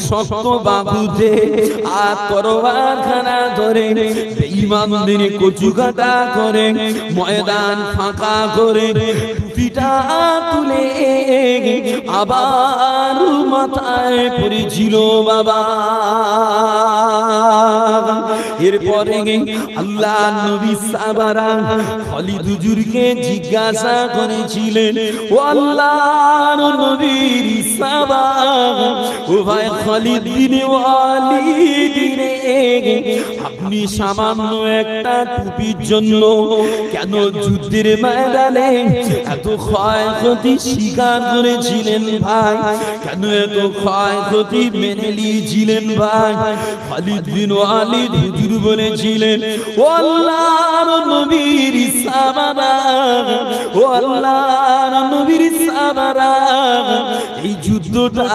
শক্ত বাহুতে আর তরবারখানা ধরে বেঈমানদের কচুকাটা করে ময়দান ফাঁকা করে টুপিটা তুলে আবার মাথায় পড়েছিল। বাবা এরপরে আল্লাহর নবী সাহাবারা খালিদ হুজুরকে জিজ্ঞাসা করেছিলেন, ও আল্লাহর নবীর সাহাবা, ও ভাই খালিদ বিন ওয়ালিদ রে, আপনি সামান্য একটা টুপির জন্য কেন যুদ্ধের ময়দানে এত ক্ষয়ক্ষতি স্বীকার করেছিলেন ভাই? কেন এত ক্ষয়ক্ষতি মেনে নিয়েছিলেন ভাই? খালিদ বিন ওয়ালিদ হুজুর বলেছিলেন, ও আল্লাহর নবীর সাহাবারা, ও আল্লাহর নবীর সাহাবারা, এই যুদ্ধটা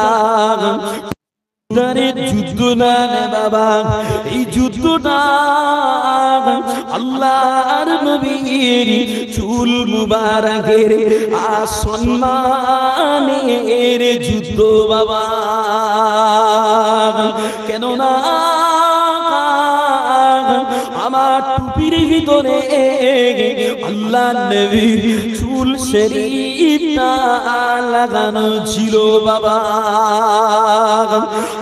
যুদ্ধ না রে বাবা, এই যুদ্ধটা আল্লাহর নবীর চুল মুবারকের সম্মানের যুদ্ধ। বাবা কেন না আমার টুপির ভিতরে আল্লাহর নবীর চুল ফুল শরীফটা লাগানো ছিল বাবা।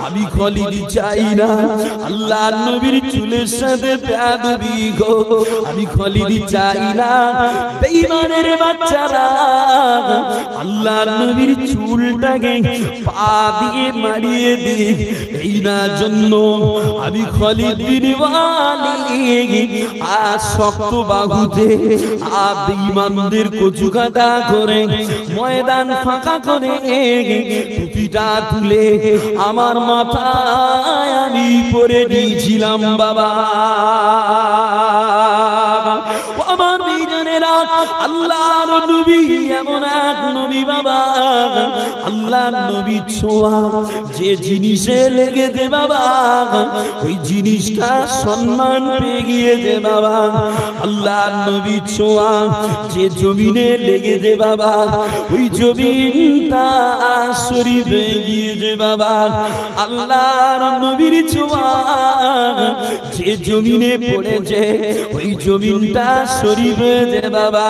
আমি খলিল চাই না আল্লাহ নবীর চুলের সাথে বেয়াদবি গো, আমি খলিল চাই না বেঈমানের বাচ্চারা আল্লাহ নবীর চুলটাকে পা দিয়ে মারিয়ে দিয়ে এই না জন্য আমি খলিল বিন ওয়ালিদ আর শক্ত বাহুতে আর বেঈমানদের কচু কাটা করে ময়দান ফাঁকা করে টুপিটা তুলে আমার মাথায় আমি পরে দিয়েছিলাম বাবা। আমার বিজনেরা আল্লাহর নবী এমন এক নবী বাবা, আল্লাহর নবী ছোঁয়া যে জিনিসে লেগেছে বাবা ওই জিনিসটা সম্মান পেয়ে গিয়েছে বাবা। আল্লাহর নবী ছোঁয়া যে জমিনে লেগেছে বাবা ওই জমিনটা শরীফ হয়ে গিয়েছে বাবা। আল্লাহর নবীর ছোঁয়া যে জমিনে পড়েছে ওই জমিনটা শরীফ হয়েছে বাবা।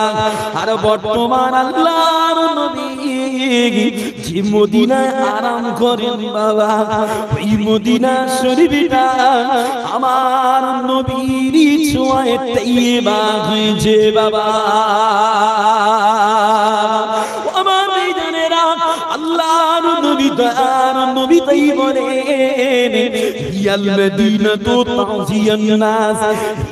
আর বর্তমান আল্লাহর নবী যে মদিনায় আরাম করেন বাবা ওই মদিনা শরীফটা আমার নবীর ছোঁয়ায় তাইয়্যিবা হয়েছে বাবা। আমার জানেরা আল্লাহর নবী তার নবী তাই বলেন ইয়াল মদিনাতু তাওফিয়ান নাস,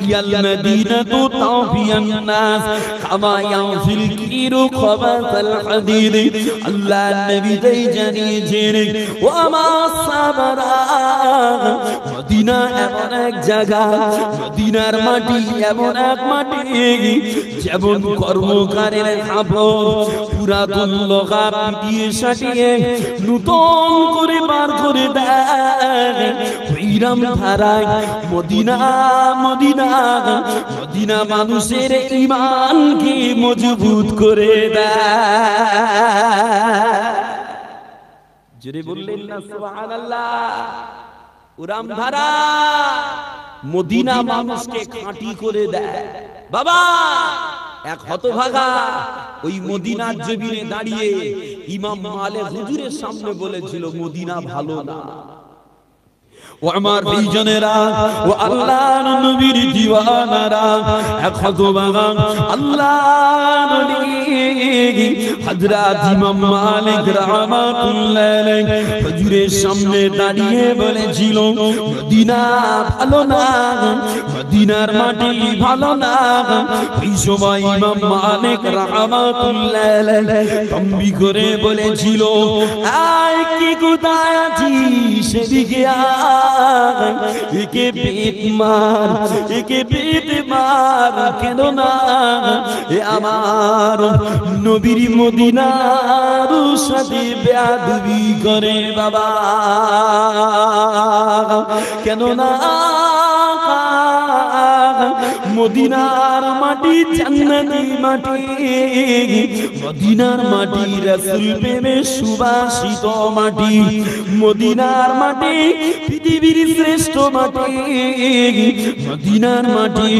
ইয়াল মদিনাতু তাওফিয়ান নাস কামা ইয়াফিল কিরু খাবাতাল হাদিদ। আল্লাহ নবী তাই জানিয়েছেন ও আমার সাহাবারা মদিনা এমন এক জায়গা, মদিনার মাটি এমন এক মাটি যেমন কর্মকারের কাপড় পুরাতন লোহা পিটিয়ে সাটিয়ে নতুন করে বার করে দেয় ওইরকম ধারায় মদিনা মদিনা মদিনা মানুষের ঈমানকে মজবুত করে দেয়। জোরে বললেন না সুবহানাল্লাহ। উরাম ধারা মদিনা মানুষকে খাঁটি করে দেয় বাবা। এক হতভাগা ওই মদিনার জমিনে দাঁড়িয়ে ইমাম মালিক হুজুরের সামনে বলেছিল মদিনা ভালো না। ও আমার ভাইজানেরা ও আল্লাহর নবীর দিওয়ানারা এক হতভাগা আল্লাহর নবী হযরত ইমাম মালিক রাহমাতুল্লাহ আলাইহি হুজুরের সামনে দাঁড়িয়ে বলেছিল মদিনা ভালো না, মদিনার মাটি ভালো না। এই সময় ইমাম মালিক রাহমাতুল্লাহ আলাইহি তম্বি করে বলেছিল আয় কি কোথায় আছিস সেদিকে আয়, একে পেট মার, একে পেট মার, কেন না এ আমার নবীর মদিনার সাথে বেয়াদবি করে বাবা। কেন না মদিনার মাটি জান্নাতি মাটি, মদিনার মাটি রাসূল প্রেমে সুবাসিত মাটি, মদিনার মাটি পৃথিবীর শ্রেষ্ঠ মাটি, মদিনার মাটি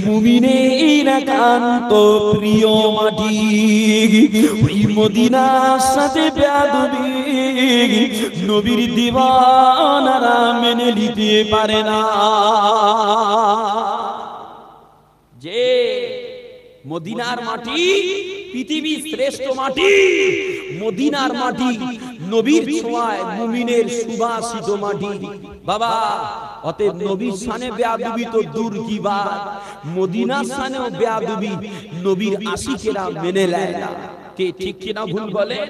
মুমিনের একান্ত প্রিয় মাটি। ওই মদিনার সাথে বেয়াদবি নবীর দিওয়ানারা মেনে নিতে পারে না। যে মদিনার মাটি পৃথিবীর শ্রেষ্ঠ মাটি, মদিনার মাটি নবীর ছোঁয়ায় মুমিনের সুবাসিত মাটি বাবা। অতএব নবীর শানে বেয়াদবি তো দূর কি বাত, মদিনার শানেও বেয়াদবি নবীর আশিকেরা মেনে নেয় না। কে ঠিক কিনা ভুল বলেন?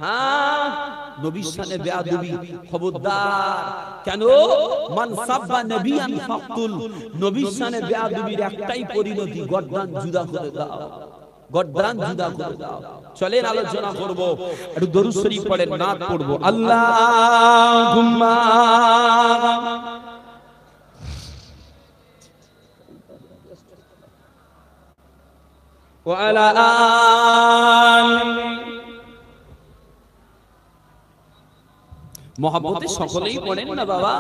হ্যাঁ, নবীর শানে বেয়াদবি খবরদার। কেন? মান সাব্বা নবিয়ান ফাকতুল, নবীর শানে বেয়াদবির একটাই পরিণতি, গর্দান জুদা করে দাও, গর্দান জুদা করে দাও। চলেন আলোচনা করব, একটু দরুদ শরীফ পড়েন, নাত পড়ব। আল্লাহুম্মা ওয়া আলা আলি মোহাম্মতে সকলেই পড়েন না বাবা।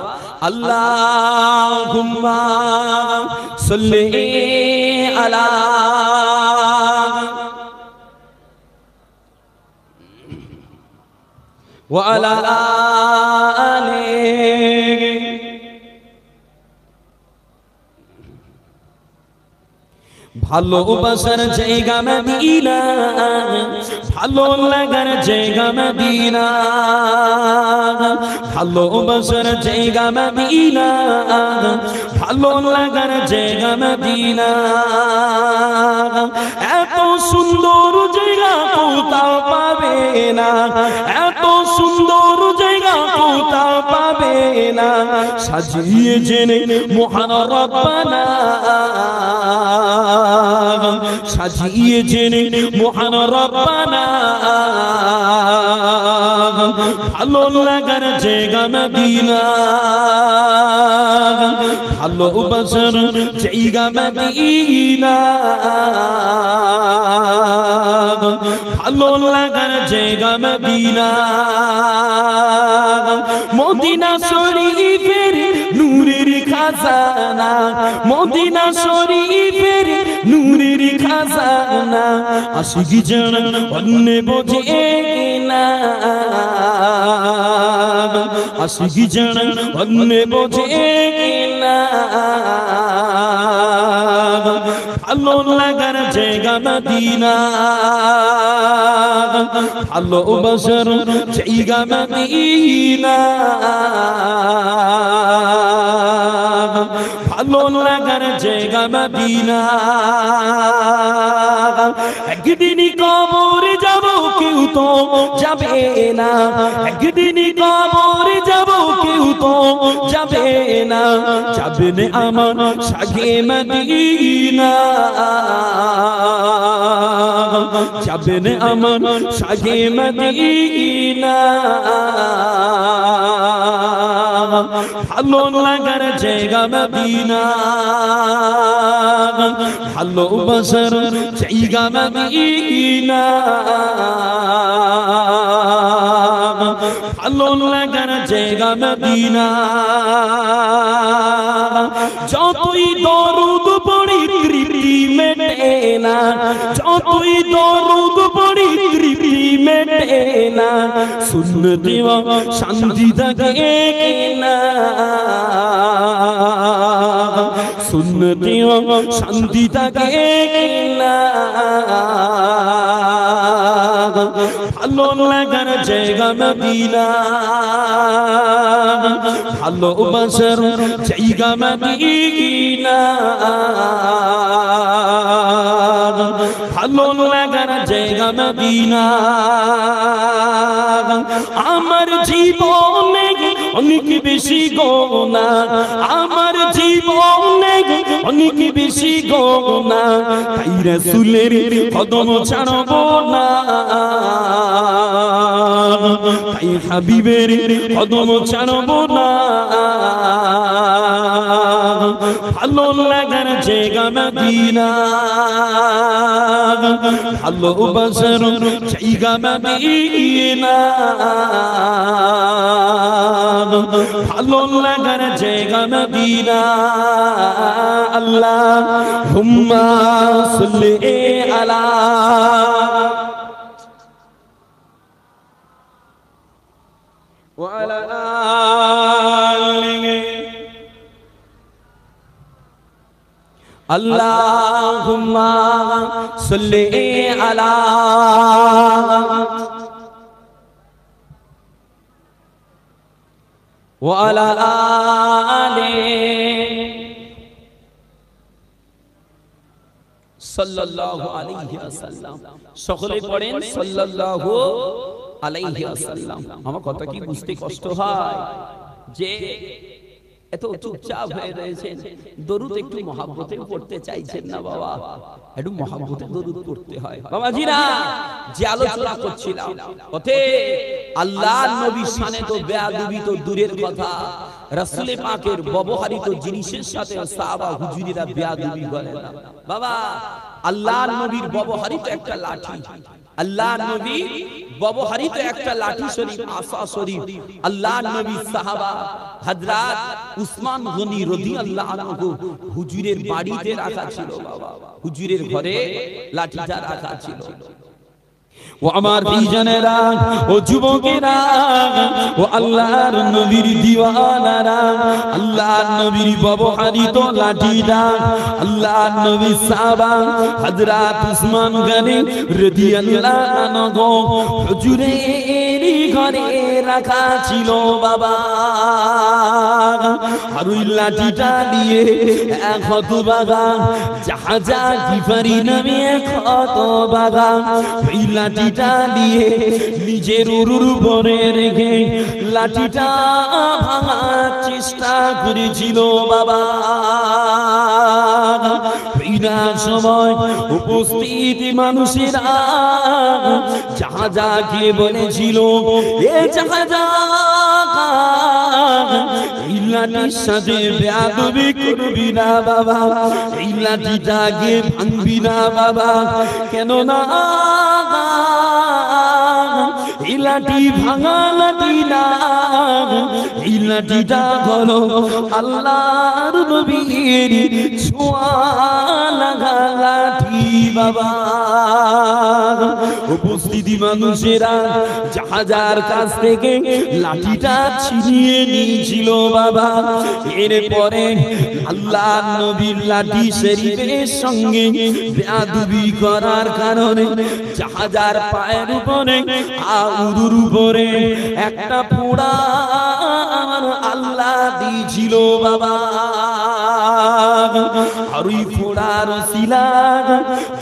আল্লাহুম্মা সাল্লি আলা ওয়া আলা আলিহি। ভালোবাসার জায়গা মদিনা, ভালো লাগার জায়গা মদিনা, ভালোবাসার জায়গা মদিনা, ভালো লাগার জায়গা মদিনা। এত সুন্দর জায়গা কোথাও পাবে না, এত সুন্দর জায়গা কোথাও পাবে না। সাজিয়ে জেনে মহান রব্বানা, সাজিয়ে জেনে মহান রব্বানা, ভালো লাগার জায়গা মদিনা, ভালোবাসার জায়গা মদিনা, ভালো লাগার জায়গা মদিনা। মদিনা শরীফের নূরের খাজানা, মদিনা শরীফের নূরের খাজানা, আশিকি জন অন্য বোঝে না, আশিকি জন অন্য বোঝে না। ভালো লাগার জায়গা মদিনা, ভালোবাসার জায়গা মদিনা, ভালো লাগার জায়গা মদিনা। একদিন কবরে যাব কেউ তো যাবে না, একদিন কবরে যাব কেউ তো যাবে না, যাবে না আমার সাগে মদিনা, যাবে না আমার সাগে মদিনা। ভালো লাগার জায়গা মদিনা, ভালোবাসার জায়গা মদিনা, ভালো লাগার জায়গা মদিনা। যতই দরুদ পড়ি তৃপ্তি মেটে না, যতই দরুদ পড়ি তৃপ্তি মেটে না, সুন্নতে শান্তি থাকে না, সুন্নতে শান্তি থাকে না। ভালো লাগার জায়গা মদিনা, ভালোবাসার জায়গা মদিনা, ভালো লাগার জায়গা মদিনা। আমার জীবনে অনেক বেশি গোনা, আমার জীবনে অনেক বেশি গোনা, তাই রাসূলের কদম ছাড়ব না, তাই হাবিবের কদম ছাড়ব না। ভালো লাগার জায়গা মদিনা, ভালোবাসার জায়গা মদিনা, ভালো লাগার জায়গা মদিনা। আল্লাহুম্মা সাল্লি আলা ওয়া আলা আলিহি। আল্লাহুম্মা সাল্লি আলা ওয়া আলা আলিহি সাল্লাল্লাহু আলাইহি ওয়াসাল্লাম। সকলে পড়েন সাল্লাল্লাহু আলাইহি ওয়াসাল্লাম। আমার কথা কি বুঝতে কষ্ট হয় যে এত চুপচাপ হয়ে রয়েছেন? দরুদ একটু মহব্বতে পড়তে চাইছেন না বাবা? একটু মহব্বতে দরুদ পড়তে হয় বাবাজিরা। যে আলোচনা করছিলাম ওতে আল্লাহর নবীর শানে তো বেয়াদবি তো দূরের কথা, রাসূল পাকের ব্যবহৃত জিনিসের সাথে সাহাবা হুজুরেরা বেয়াদবি করে না বাবা। আল্লাহর নবীর ব্যবহৃত একটা লাঠি, আল্লাহর নবী ব্যবহৃত একটা লাঠি শরীফ, আসা শরীফ, আল্লাহর নবী সাহাবা হযরত উসমান গনি রাদিয়াল্লাহু আনহু হুজুরের বাড়িতে রাখা ছিল বাবা, হুজুরের ঘরে লাঠিটা রাখা ছিল। ও আমার ভাইজানেরা, ও যুবকেরা, ও আল্লাহর নবীর দিওয়ানারা, আল্লাহর নবীর ব্যবহৃত লাঠিটা আল্লাহর নবী সাহাবা হযরত উসমান গনি রাদিয়াল্লাহু আনহু হুজুরের ঘরে রাখা ছিল বাবা। আর ওই লাঠিটা দিয়ে হতবাগা জাহাজা গিফারি নামে হতবাগা ওই লাঠিটা দিয়ে নিজের উরুর উপরে রেখে লাঠিটা ভাঙার চেষ্টা করেছিল বাবা। সময় উপস্থিত মানুষেরা জাহাজাকে বলেছিল, এ জাহাজা এই লাঠির সাথে বেয়াদবি করবি না বাবা, এই লাঠিটাকে ভাঙবি না বাবা, কেননা এই লাঠি ভাঙা লাঠি না, এই লাঠিটা হলো আল্লাহর নবীর ছোঁয়া লাগা লাঠি বাবা। উপস্থিতি মানুষেরা জাহাজার কাছ থেকে লাঠিটা ছিনিয়ে নিয়েছিল বাবা। এরপরে আল্লাহর নবীর লাঠি শরীফের সঙ্গে বেয়াদবি করার কারণে জাহাজার পায়ের উপরে আউরুর উপরে একটা পোড়া আল্লাহ দিয়েছিল বাবা। আর ওই পোড়ার শিলা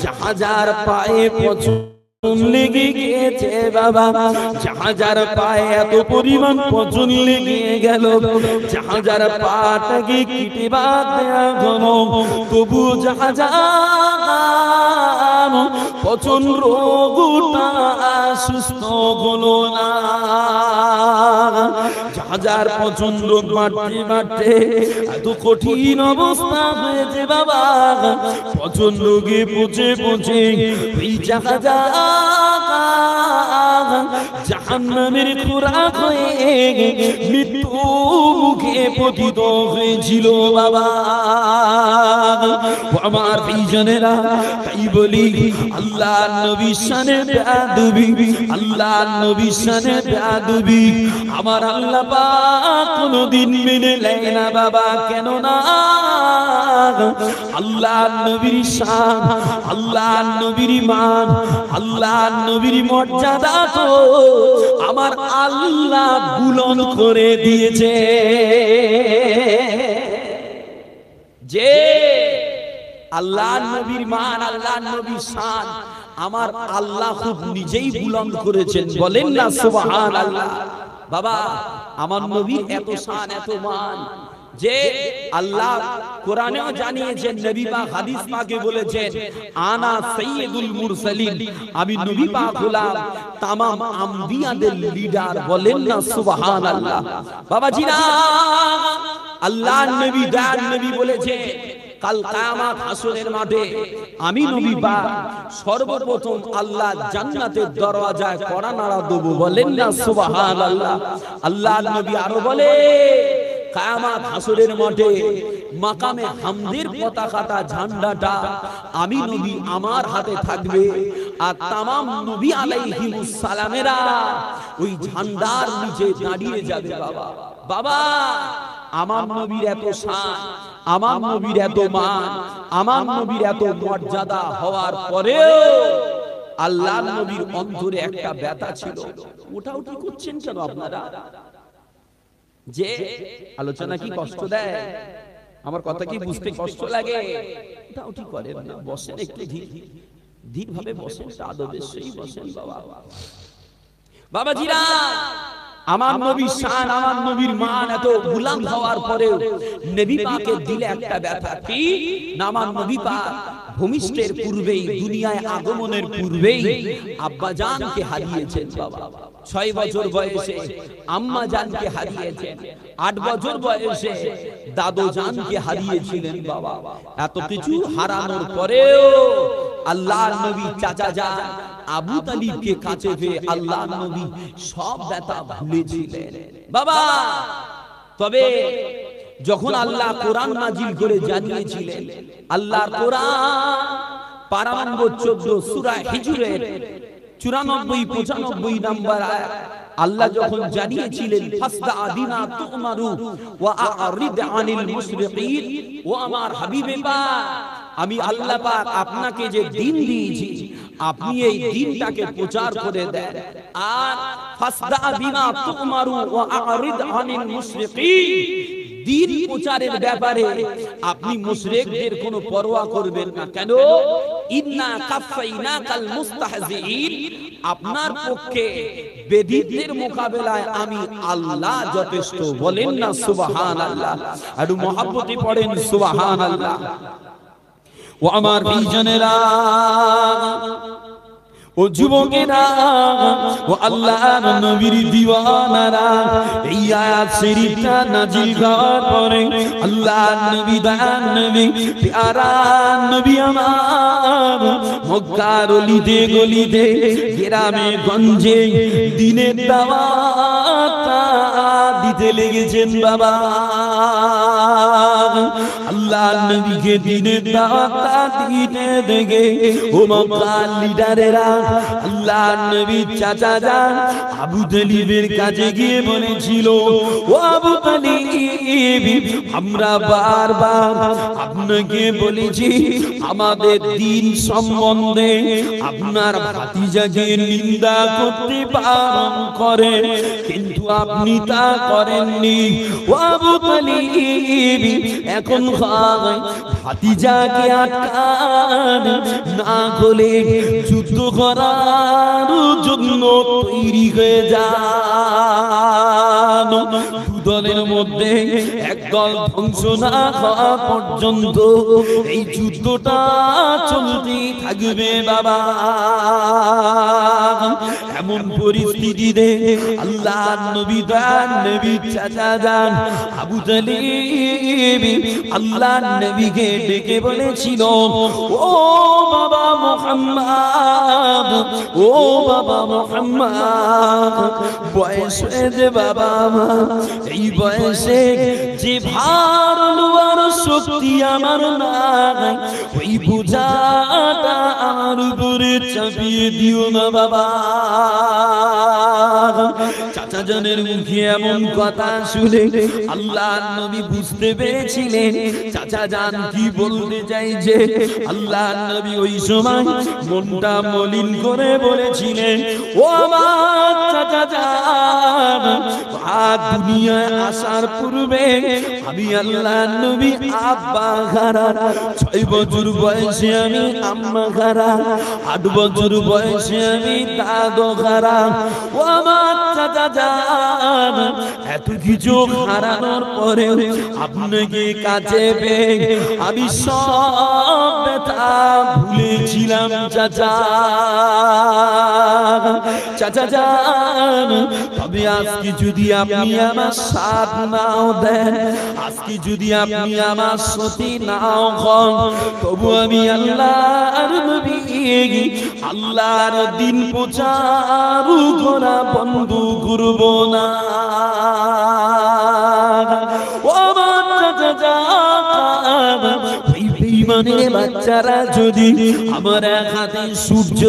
জাহাজার পায়ে পচন লেগে গিয়েছে বাবা। জাহাজার পায়ে এত পরিমাণ পচন লেগে গেল, জাহাজার পাটাকে কেটে বাদ দেয়া হলো, তবু জাহাজার পচন রোগটা সুস্থ হলো না। জাহাজার পচন রোগ বাড়তে বাড়তে এত কঠিন অবস্থা হয়েছে বাবা, পচন রোগে পচে পচে এই জাহাজা জাহান্নামের খোরাক হয়ে মৃত্যু মুখে পতিত হয়েছিল বাবা। আমার ভাইজানেরা, তাই বলি আল্লাহর নবীর শানে বেয়াদবি, আল্লাহর নবীর শানে বেয়াদবি আমার আল্লাহ পাক কোনদিন মেনে নেয় না বাবা। কেন না আল্লাহর নবীর শান, আল্লাহর নবীর মান, আল্লাহর নবীর মর্যাদা তো আমার আল্লাহ বুলন্দ করে দিয়েছে। যে আল্লাহর নবীর মান, আল্লাহর নবীর শান আমার আল্লাহ খুব নিজেই বুলন্দ করেছেন, বলেন না সুবহানাল্লাহ। বাবা আমার নবীর এত শান এত মান যে আল্লাহ কোরআনেও জানিয়েছেন, নবী পাক হাদিস পাকে বলেছেন, আনা সাইয়্যিদুল মুরসালিন, আমি নবী পাক হলাম तमाम আম্বিয়াদের লিডার, বলেন না সুবহানাল্লাহ। বাবাজিরা আল্লাহর নবী দয়ার নবী বলেছে, কাল কিয়ামত হাসরের মাঠে আমি নবী পাক সর্বপ্রথম আল্লাহ জান্নাতের দরওয়াজায় কড়া নাড়া দেব, বলেন না সুবহানাল্লাহ। আল্লাহর নবী আরো বলে, কিয়ামত হাসরের মাঠে মাকামে হামদের পতাকাটা ঝান্ডাটা আমি নবী আমার হাতে থাকবে, আর तमाम নবী আলাইহিমুস সালামেরা ওই ঝান্ডার নিচে দাঁড়িয়ে যাবে বাবা। বাবা আমার নবীর এত শান, আমার নবীর এত মান, আমার নবীর এত মর্যাদা হওয়ার পরেও আল্লাহর নবীর অন্তরে একটা ব্যথা ছিল। ওঠাউঠি করছেন কেন আপনারা? যে আলোচনা কি কষ্ট দেয়? আমার কথা কি বুঝতে কষ্ট লাগে? ওঠাউঠি করেন না, বসেন একটু ধীর ভাবে বসেন, আদবের সহিত বসেন বাবা। বাবাজিরা আমার নবীর শান, আমার নবীর মান এত বুলন্দ হওয়ার পরেও নবী পাকের দিলে একটা ব্যথা কি না, আমার নবী পাক ভূমিষ্ঠের পূর্বেই, দুনিয়ায় আগমনের পূর্বেই আব্বা জানকে হারিয়েছেন বাবা। 6 বছর বয়সে আম্মা জানকে হারিয়েছেন, 8 বছর বয়সে দাদু জানকে হারিয়েছিলেন বাবা। এত কিছু হারানোর পরেও আল্লাহর নবী চাচা জান আবু তালিবকে কাছে পেয়ে আল্লাহর নবী সব ব্যথা ভুলেছিলেন বাবা। তবে যখন আল্লাহ কোরআন নাজিল করে জানিয়েছিলেন, আল্লাহর কোরআন পারা নম্বর 14 সূরা হিজরের 94 95 নাম্বার আয়াত আল্লাহ যখন জানিয়েছিলেন ফাসদা বিমা তুমারু ওয়া আ'রিদ আনিল মুশরিকিন, ও আমার হাবিবে পাক, আমি আল্লাহ পাক আপনাকে যে দ্বীন দিয়েছি আপনি এই দ্বীনটাকে প্রচার করে দেন। আর ফাসদা বিমা তুমারু ওয়া আ'রিদ আনিল মুশরিকিন, দ্বীন প্রচারের ব্যাপারে আপনি মুশরিকদের কোনো পরোয়া করবেন না। কেন? ইন্না কাফাইনাকাল মুস্তাহজিইন, আপনার পক্ষে বেদিনদের মোকাবেলায় আমি আল্লাহ যথেষ্ট। বলেন না সুবহানাল্লাহ, আর মহব্বতে পড়েন সুবহানাল্লাহ। ও আমার বিজনেরা, ও যুবকেরা, ও আল্লাহর নবীর দিওয়ানারা, এই আয়াত শরীফটা নাজিল হওয়ার পরে আল্লাহর নবী দয়ার নবী প্যারা নবী আমার মক্কার অলিতে গলিতে গ্রামে গঞ্জে দিনের দাওয়াত দিতে লেগেছেন বাবা। আল্লাহর নবীকে দিনের দাওয়াত দিতে দেখে ও মক্কার লিডারেরা আল্লাহর নবীর চাচা যান আবু তালিবের কাছে গিয়ে বলেছিল, ও আবু তালিব, আমরা বারবার আপনাকে বলেছি আমাদের দ্বীন সম্বন্ধে আপনার ভাতিজাকে নিন্দা করতে বারণ করেন, কিন্তু আপনি তা করেননি। ও আবু তালিব, এখন ভাতিজাকে আটকান না হলে যুদ্ধ করার জন্য তৈরি হয়ে যান। দলের মধ্যে একদল ধ্বংস না হওয়া পর্যন্ত এই যুদ্ধটা চলতেই থাকবে বাবা। এমন পরিস্থিতিতে আল্লাহর নবী দয়ার নবী চাচা যান আবু তালিব আল্লাহর নবীকে ডেকে বলেছিল, ও বাবা মুহাম্মদ, ও বাবা মুহাম্মদ, বয়স হয়েছে বাবা আমার, এই বয়সে যে ভার লওয়ার শক্তি আমার নাই, ওই বোঝাটা আমার উপরে চাপিয়ে দিও না বাবা। চাচা জানের মুখে এমন কথা শুনে আল্লাহর নবী বুঝতে পেরেছিলেন চাচা জান কি বলতে চাইছে। আল্লাহর নবী ওই সময় মনটা মলিন করে বলেছিলেন, ও আমার চাচা জান, দুনিয়ায় আসার পূর্বে আমি আল্লাহর নবী আব্বা খারা, 6 বছর বয়সে আমি আম্মা খারা, 8 বছর বয়সে আমি দাদু খারা। ও আমার চাচা জান, এত কিছু হারানোর পরে আপনাকে কাছে পেয়ে আমি সব ব্যথা ভুলেছিলাম চাচা। চাচা জান, তবে আজকে যদি আপনি আমার সাথ নাও দেন, আজকে যদি আপনি আমার সাথী নাও হন, তবু আমি আল্লাহর নবী আল্লাহর দিন প্রচার করা বন্ধ করব না। ও আমার চাচা জান, বেঈমানের বাচ্চারা যদি আমার এক হাতে সূর্য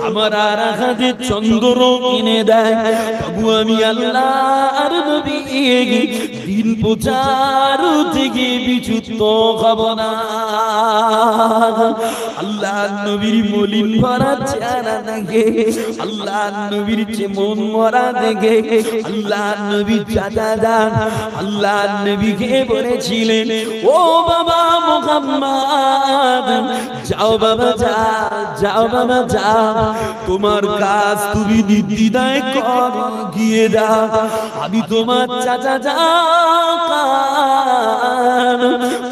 আমার আর এক হাতে চন্দ্র কিনে দেয়, তবু আমি আল্লাহর নবী দিন প্রচার থেকে বিচ্যুত হব না। আল্লাহর নবীর মলিন ভরা চেহারা দেখে, আল্লাহর নবীর মন মরা দেখে আল্লাহর নবীর চাচা যান আল্লাহর নবীকে বলেছিলেন, ও বাবা মুহাম্মদ, যাও বাবা যাও, যাও বাবা যাও, তোমার কাজ তুমি নির্দ্বিধায় কর, গিয়ে যাও। আমি তোমার চাচা যান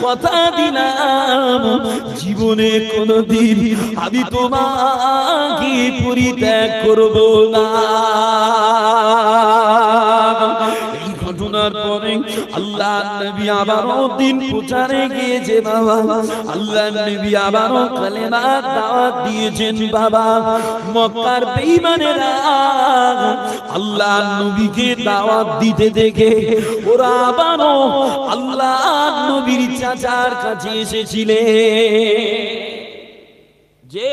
কথা দিলাম, জীবনে কোনদিন আমি তোমাকে পরিত্যাগ করব না। এই ঘটনার পরে আল্লাহর নবী আবারও দিন প্রচারে গিয়েছে বাবা। আল্লাহর নবী আবারও কালেমার দাওয়াত দিয়েছেন বাবা। মক্কার বেঈমানেরা আল্লাহর নবীকে দাওয়াত দিতে দেখে ওরা আবারও আল্লাহর নবীর চাচার কাছে এসেছিলেন যে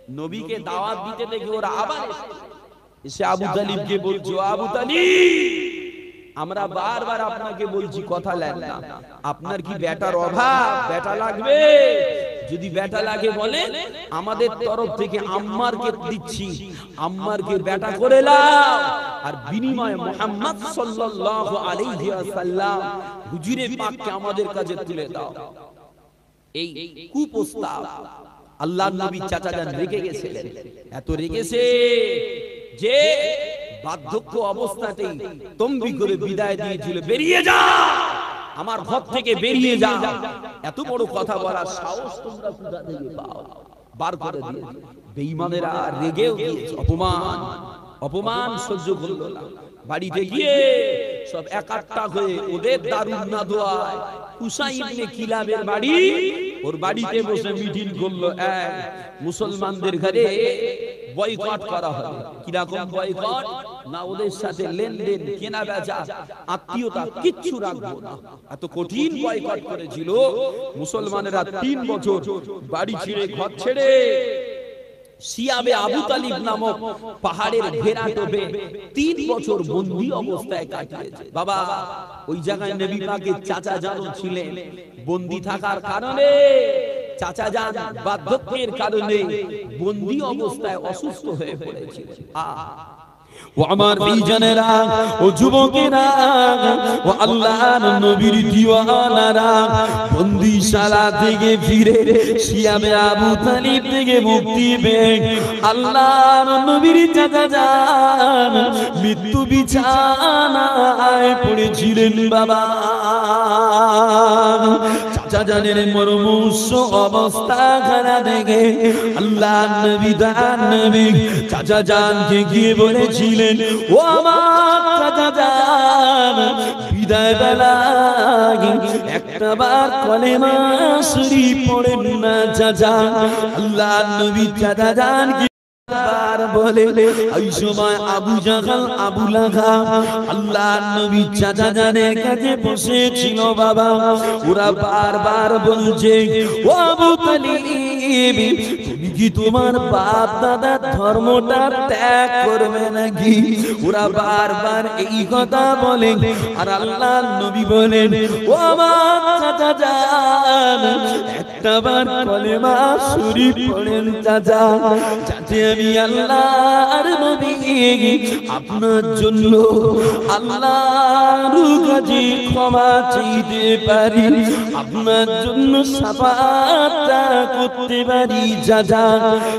নবীকে দাওয়াত দিতে দেখে ওরা আবার এসে আবু তালিবকে বলছে, আবু তালিব আমরা বারবার আপনাকে বলছি কথা নেন না, আপনার কি বেটার অভাব? বেটা লাগবে? যদি বেটা লাগে বলে আমাদের তরফ থেকে আম্মারকে দিচ্ছি, আম্মারকে বেটা করে নাও, আর বিনিময়ে মুহাম্মদ সাল্লাল্লাহু আলাইহি ওয়াসাল্লাম হুজুরে পাককে আমাদের কাছে তুলে দাও। এই কুপ্রস্তাব আল্লাহর নবী চাচা যান রেগে গেছিলেন, এত রেগেছে যে বার্ধক্য অবস্থাতেই তম্বি করে বিদায় দিয়েছিল, বেরিয়ে যা আমার ঘর থেকে, বেরিয়ে যা। এত বড় কথা বলার সাহস তোমরা কোথা থেকে পাও? বার করে দিয়ে বেঈমানেরা রেগেও গিয়েছে, অপমান সহ্য করল না। বাড়িতে গিয়ে সব একাট্টা হয়ে ওদের দারুন না দোয়ায় উসাই ইবনে কিলাবের বাড়ি, ওর বাড়িতে বসে মিটিং করলো, এক মুসলমানদের ঘরে বয়কট করা হবে। কিরকম বয়কট? না ওদের সাথে লেনদেন, কেনা বেচা, আত্মীয়তা কিচ্ছু রাখবো না। এত কঠিন বয়কট করেছিল মুসলমানেরা। 3 বছর বাড়ি ছেড়ে ঘর ছেড়ে সিয়াবে আবু তালিব নামক পাহাড়ের ঘেরাটোপে 3 বছর বন্দী অবস্থায় কাটিয়েছে। বাবা ওই জায়গায় নবী পাকের চাচা জান ছিলেন, বন্দী থাকার কারণে চাচা জান বার্ধক্যের কারণে বন্দী অবস্থায় অসুস্থ হয়ে পড়েছিলেন। ও আমার ভাইজানেরা, ও যুবকেরা, ও আল্লাহর নবীর দিওয়ানারা, বন্দিশালা থেকে ফিরে সিয়াবে আবু তালিব থেকে মুক্তি পেয়ে আল্লাহর নবীর চাচা যান মৃত্যু বিছানায় পড়েছিলেন। বাবা চাচা জানের মর্মস্য অবস্থা খারাপ দেখে আল্লাহর নবী দান নবী চাচা জানকে গিয়ে বলেছিলেন, ও আমার চাচা জান, বিদায় বেলায় একটা বার কলেমা শরীফ পড়েন না চাচা। আল্লাহর নবী চাচা জানকে বলে ওই সময় আবু জাহাল, আবু লাহাব আল্লাহর নবী চাচা জানের কাছে বসেছিল। বাবা ওরা বারবার বলছে, ও আবু তালিব তুমি কি তোমার বাপ দাদার ধর্মটা ত্যাগ করবে নাকি? ওরা বারবার এই কথা বলে, আর আল্লাহর নবী বলেন, ও আমার চাচা জান একটা বার কলেমা শরীফ পড়েন চাচা, যাতে আমি আল্লাহর নবী আপনার জন্য আল্লাহর কাছে ক্ষমা চাইতে পারি, আপনার জন্য শাফাআত করতে পারি। চাচা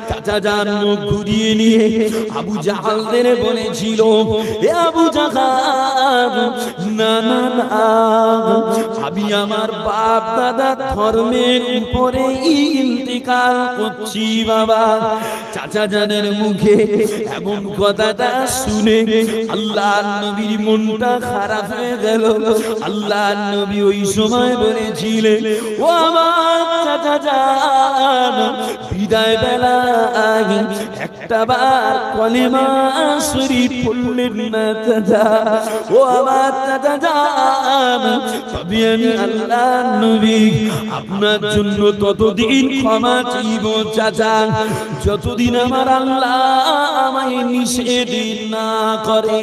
চাচা জান মুখ ঘুরিয়ে নিয়ে আবু জাহালদের বলেছিল, হে আবু জাহাল, না না না, আমি আমার বাপ দাদা ধর্মের উপরে ইন্তিকাল করছি। বাবা চাচা জানের মুখে এমন কথাটা শুনে আল্লাহর নবীর মনটা খারাপ হয়ে গেল। আল্লাহর নবী ওই সময় বলেছিলেন, ও আমার চাচা জান, বিদায় বেলায় একটা বার কলেমা শরীফ পড়লেন না চাচা। ও আমার চাচা জান, তবে আমি আল্লাহর নবী আপনার জন্য ততদিন ক্ষমা চাইব চাচা, যতদিন আমার আল্লাহ আমায় নিষেধ না করে।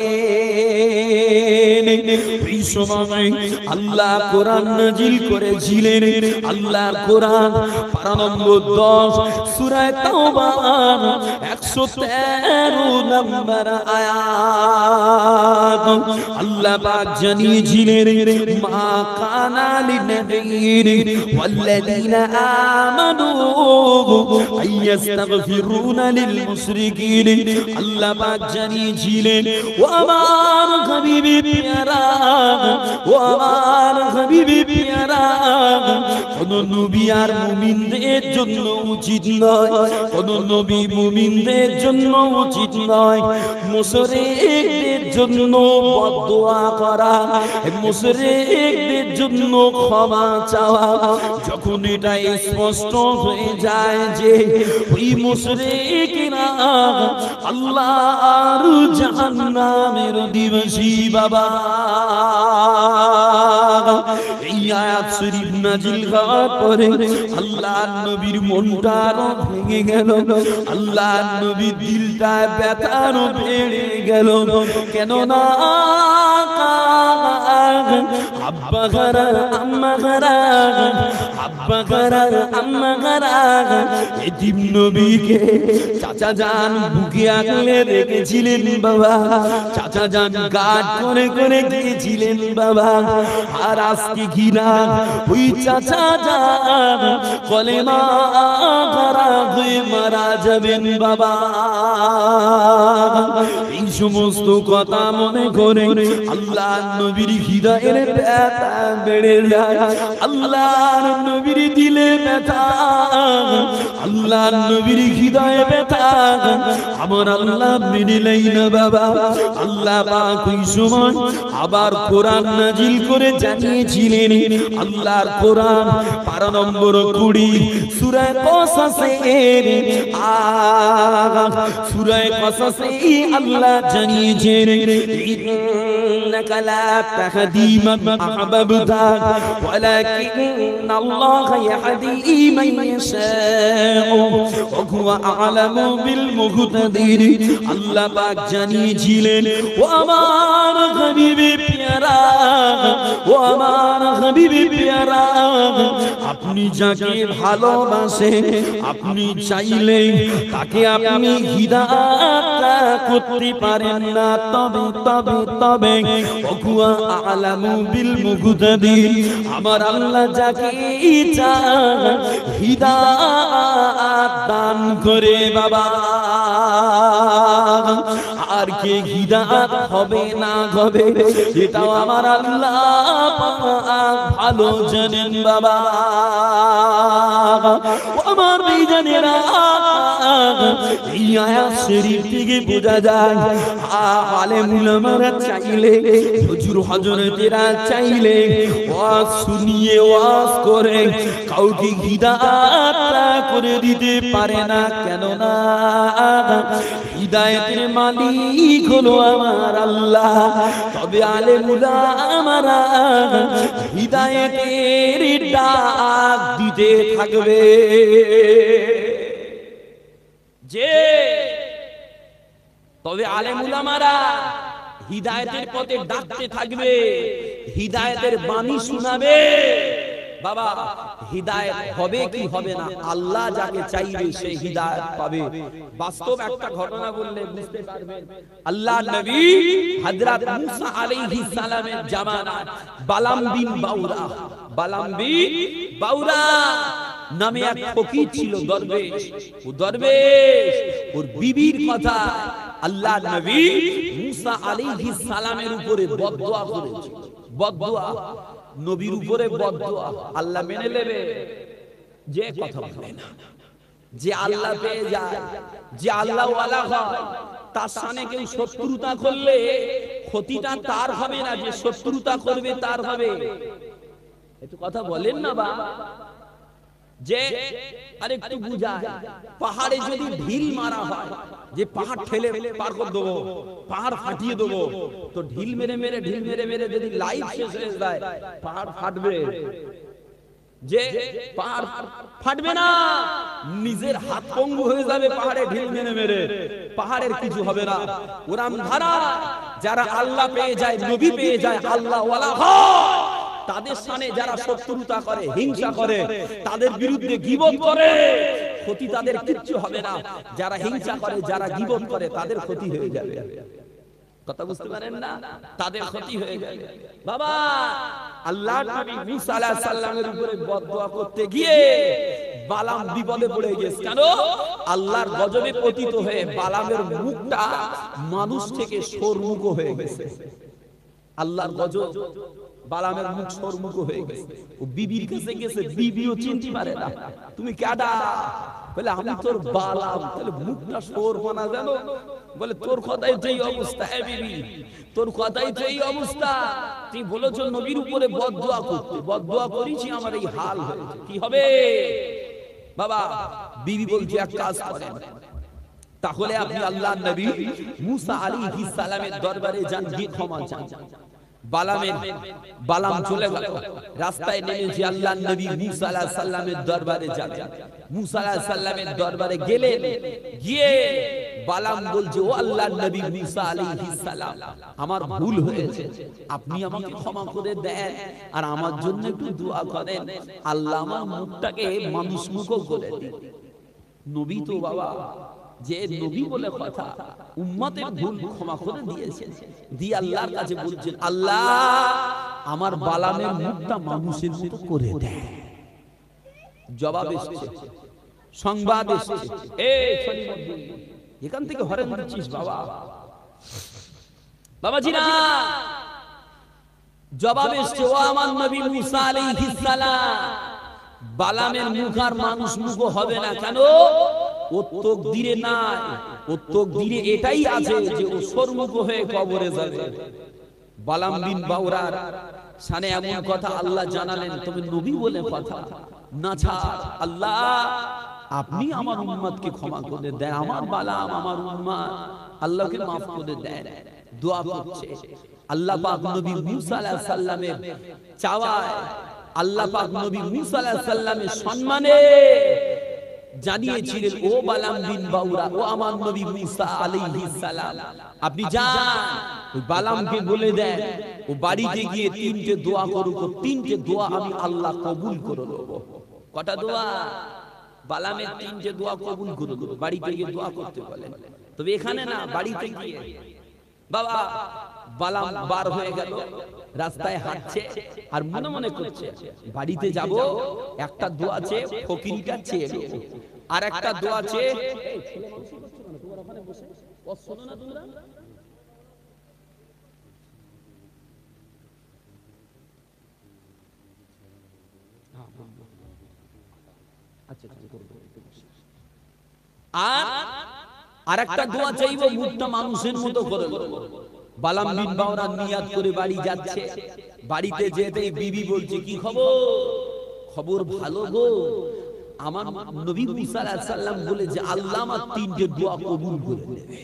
এই সময় আল্লাহ কোরআন নাজিল করেছিলেন। আল্লাহর কোরআন পারা নম্বর 10 সূরা তাওবা 113 নম্বর আয়াত। আল্লাহ পাক জানিয়েছিলেন, মা কানা লিনাবিয়্যিন ওয়াল্লাযীনা আমানু আইয়াস্তাগফিরুনা লিল মুশরিকিন। আল্লাহ পাক জানিয়েছিলেন, ও আমার হাবিবি প্যারা, ও আমার হাবিবি প্যারা, কোন নবী আর মুমিনদের জন্য উচিত নয়, কোন নবী মুমিনদের জন্য উচিত নয়, মুশরিকদের জন্য বদদোয়া করা, মুশরিকদের জন্য ক্ষমা চাওয়া, যখন এটা স্পষ্ট হয়ে যায় যে ওই মুশরিকরা আল্লাহর জাহান্নামের অধিবাসী বাবা, এই আয়াত শরীফ নাজিল হওয়ার পরে আল্লাহর নবীর মনটা ভেঙে গেল, আল্লাহর নবীর দিলটা ব্যথার বেড়ে গেল। কেন না আব্বা গারা আম্মা গারা, আব্বা গারা আম্মা গারা এতিম নবীকে চাচা জান বুকে আগলে রেখেছিলেন বাবা, চাচা জান গার্ড করে করে গিয়েছিলেন বাবা। আর আজকে ঘিরা ওই চাচা জান কলেমা গারা হয়ে মারা যাবেন বাবা। এই সমস্ত কথা মনে করে আল্লাহর নবীর হৃদয়ের ব্যথা বেড়ে যায়, আল্লাহর নবীর দিলে ব্যথা, আল্লাহর নবীর হৃদয়ে ব্যথা। আমার আল্লাহ মেনে না বাবা। আল্লাহ পাক ওই সময় আবার কোরআন নাজিল করে জানিয়েছিলেন, আল্লাহর কোরআন পারা নম্বর 20 সূরা কসাসের সূরা কসাসে আল্লাহ জানিয়েছেন, ইন্নাকা লা তাহদি মান আহবাবতা ওয়ালাকিন্নাল্লাহা ইয়াহদি মান ইয়াশাউ ওয়া হুয়া আ'লামু বিল মুহতাদিন। আল্লাহ পাক জানিয়েছিলেন, ও আমার হাবিবে প্যারা, ও আমার হাবিবে প্যারা, আপনি যাকে ভালোবাসেন আপনি চাইলে তাকে আপনি হিদায়াত করতে পারেন না, তবে তবে তবে ওয়া আ'লামু বিল মুহতাদিন। আমার আল্লাহ যাকে চান হিদায়াত দান করে বাবা। আর কে হিদায়াত হবে না হবে এটাও আমার আল্লাহ পাক ভালো জানেন বাবা। আমার ভাইজানেরা, এই আয়াত শরীফ থেকে বোঝা যায় আলেম উলামারা চাইলে, হুজুর হযরতেরা চাইলে ওয়াজ শুনিয়ে ওয়াজ করে কাউকে হিদায়াত করে দিতে পারে না। কেন না হিদায়াতের মালিক হলো আমার আল্লাহ। তবে আলেম উলামারা হিদায়াতের ডাক দিতে থাকবে যে, তবে আলেম উলামারা হিদায়াতের পথে ডাকতে থাকবে, হিদায়াতের বাণী শোনাবে বাবা। হিদায়াত হবে কি হবে না আল্লাহ যাকে চাইবে সে হিদায়াত পাবে। বাস্তব একটা ঘটনা বললে বুঝতে পারবেন। আল্লাহর নবী হযরত মুসা আলাইহিস সালামের জামানায় বালাম বিন বাউরা, বালাম বিন বাউরা নামে এক ফকির ছিল, দরবেশ। ও দরবেশ ওর বিবির কথা আল্লাহর নবী মুসা আলাইহিস সালামের উপরে বদদোয়া করেছিল। বদদোয়া নবীর উপরে বদদোয়া আল্লাহ মেনে নেবে? যে কথা বলে না, যে আল্লাহ পেয়ে যায়, যে আল্লাহ ওয়ালা হয়, তার সামনে কেউ শত্রুতা করলে ক্ষতিটা তার হবে না, যে শত্রুতা করবে তার হবে। একটু কথা বলেন না বা যে আরেকটু বুঝায়। পাহাড়ে যদি ঢিল মারা হয়, যে পাহাড় ঠেলে পার করে দেবো, পাহাড় ফাটিয়ে দেবো, তো ঢিল মেরে মেরে ঢিল মেরে মেরে যদি লাইফ শেষ হয়ে যায় পাহাড় ফাটবে? যে পাহাড় ফাটবে না, নিজের হাত পঙ্গু হয়ে যাবে পাহাড়ে ঢিল মেরে মেরে, পাহাড়ের কিছু হবে না। ওরাম ধারা যারা আল্লাহ পেয়ে যায়, নবী পেয়ে যায়, আল্লাহ ওয়ালা হয়, তাদের সামনে যারা শত্রুতা করে, হিংসা করে, তাদের বিরুদ্ধে গীবত করে, ক্ষতি তাদের কিচ্ছু হবে না। যারা হিংসা করে, যারা গীবত করে, তাদের ক্ষতি হয়ে যাবে। কথা বুঝতে পারেন না? তাদের ক্ষতি হয়ে যাবে বাবা। আল্লাহর নবী মুসা আলাইহিস সালামের উপরে বদদোয়া করতে গিয়ে বালাম বিপদে পড়ে গেছে। কেন? আল্লাহর গজবে পতিত হয়ে বালামের মুখটা মানুষ থেকে সরমুখ হয়ে গেছে। আল্লাহর গজব বালামের মুখ সরমুখ হয়ে গেছে, ও বিবির কাছে গেছে, বিবিও চিনতে পারে না, তুমি কাডা? বলে আমি তোর বালাম। তাহলে মুখটা সর বানা জানো, বলে তোর কথাই তো এই অবস্থা। হ্যাঁ বিবি, তোর কথাই তো এই অবস্থা, তুই বলেছ নবীর উপরে বদদুয়া করতে, বদদুয়া করেছি, আমার এই হাল হয়েছে, কি হবে? বাবা বিবি বলছে এক কাজ করেন, তাহলে আপনি আল্লাহর নবী মুসা আলাইহিস সালামের দরবারে যান, গিয়ে ক্ষমা চান। বালাম চলে গেল, রাস্তায় নেমেছে আল্লাহর নবী মুসা আলাইহিস সালামের দরবারে যাবে। মুসা আলাইহিস সালামের দরবারে গেলেন, গিয়ে বালাম বলছে, ও আল্লাহর নবী মুসা আলাইহিস সালাম, আমার ভুল হয়েছে, আপনি আমাকে ক্ষমা করে দেন আর আমার জন্য একটু দোয়া করেন, আল্লাহ আমার মুখটাকে মানুষমুখ করে দিন। নবী তো বাবা, যে নবী বলে কথা, উম্মতের ভুল ক্ষমা করে দিয়েছেন, দিয়ে আল্লাহর কাছে বলছেন, আল্লাহ আমার বালামের মুখটা মানুষের মতো করে দেন। জবাব এসেছে, সংবাদ এসেছে, এখান থেকে হরেন দিচ্ছিস বাবা, বাবাজিরা জবাব এসেছে, ও আমার নবী মুসা আলাইহিস সালাম, বালামের মুখ আর মানুষ মুখ হবে না। কেন? ও তাকদীরে নাই, ও তাকদীরে এটাই আছে যে ও সরমুখ হয়ে কবরে যাবে। বালাম বিন বাউরার শানে এমন কথা আল্লাহ জানালেন, তবে নবী বলে কথা না, ছাড় আল্লাহ আপনি আমার উম্মতকে ক্ষমা করে দেন, আমার বালাম আমার উম্মত আল্লাহকে maaf করে দেন। দোয়া করছে, আল্লাহ পাক নবী মুসা আলাইহিস সালামের চাওয়ায়, আল্লাহ পাক নবী মুসা আলাইহিস সালামের সম্মানে জানিয়েছিলেন, ও বালাম বিন বাউরা, ও আমার নবী মুসা আলাইহিস সালাম, আপনি যান ওই বালামকে বলে দেন ও বাড়িতে গিয়ে তিনটে দোয়া করুক, তিনটে দোয়া আমি আল্লাহ কবুল করে নেব। কটা দোয়া? বালামের তিনটে দোয়া কবুল করে নেব, বাড়িতে গিয়ে দোয়া করতে বলেন। তবে এখানে না, বাড়িতে গিয়ে। বাবা বালাম বার হয়ে গেল, রাস্তায় হাঁটছে আর মনে মনে করছে, বাড়িতে যাব, একটা দোয়া আছে ফকিরটা চেয়ে নেব, আর একটা দোয়া আছে আর একটা দোয়া চাইবো, মুখটা মানুষের মতো করে নেব। বালাম বিন বাউরা নিয়াত করে বাড়ি যাচ্ছে, বাড়িতে যেতেই বিবি বলছে, কি খবর? খবর ভালো গো, আমার নবী মুসা আলাইহিস সালাম বলে যে আল্লাহ আমার তিনটে দোয়া কবুল করে নেবে।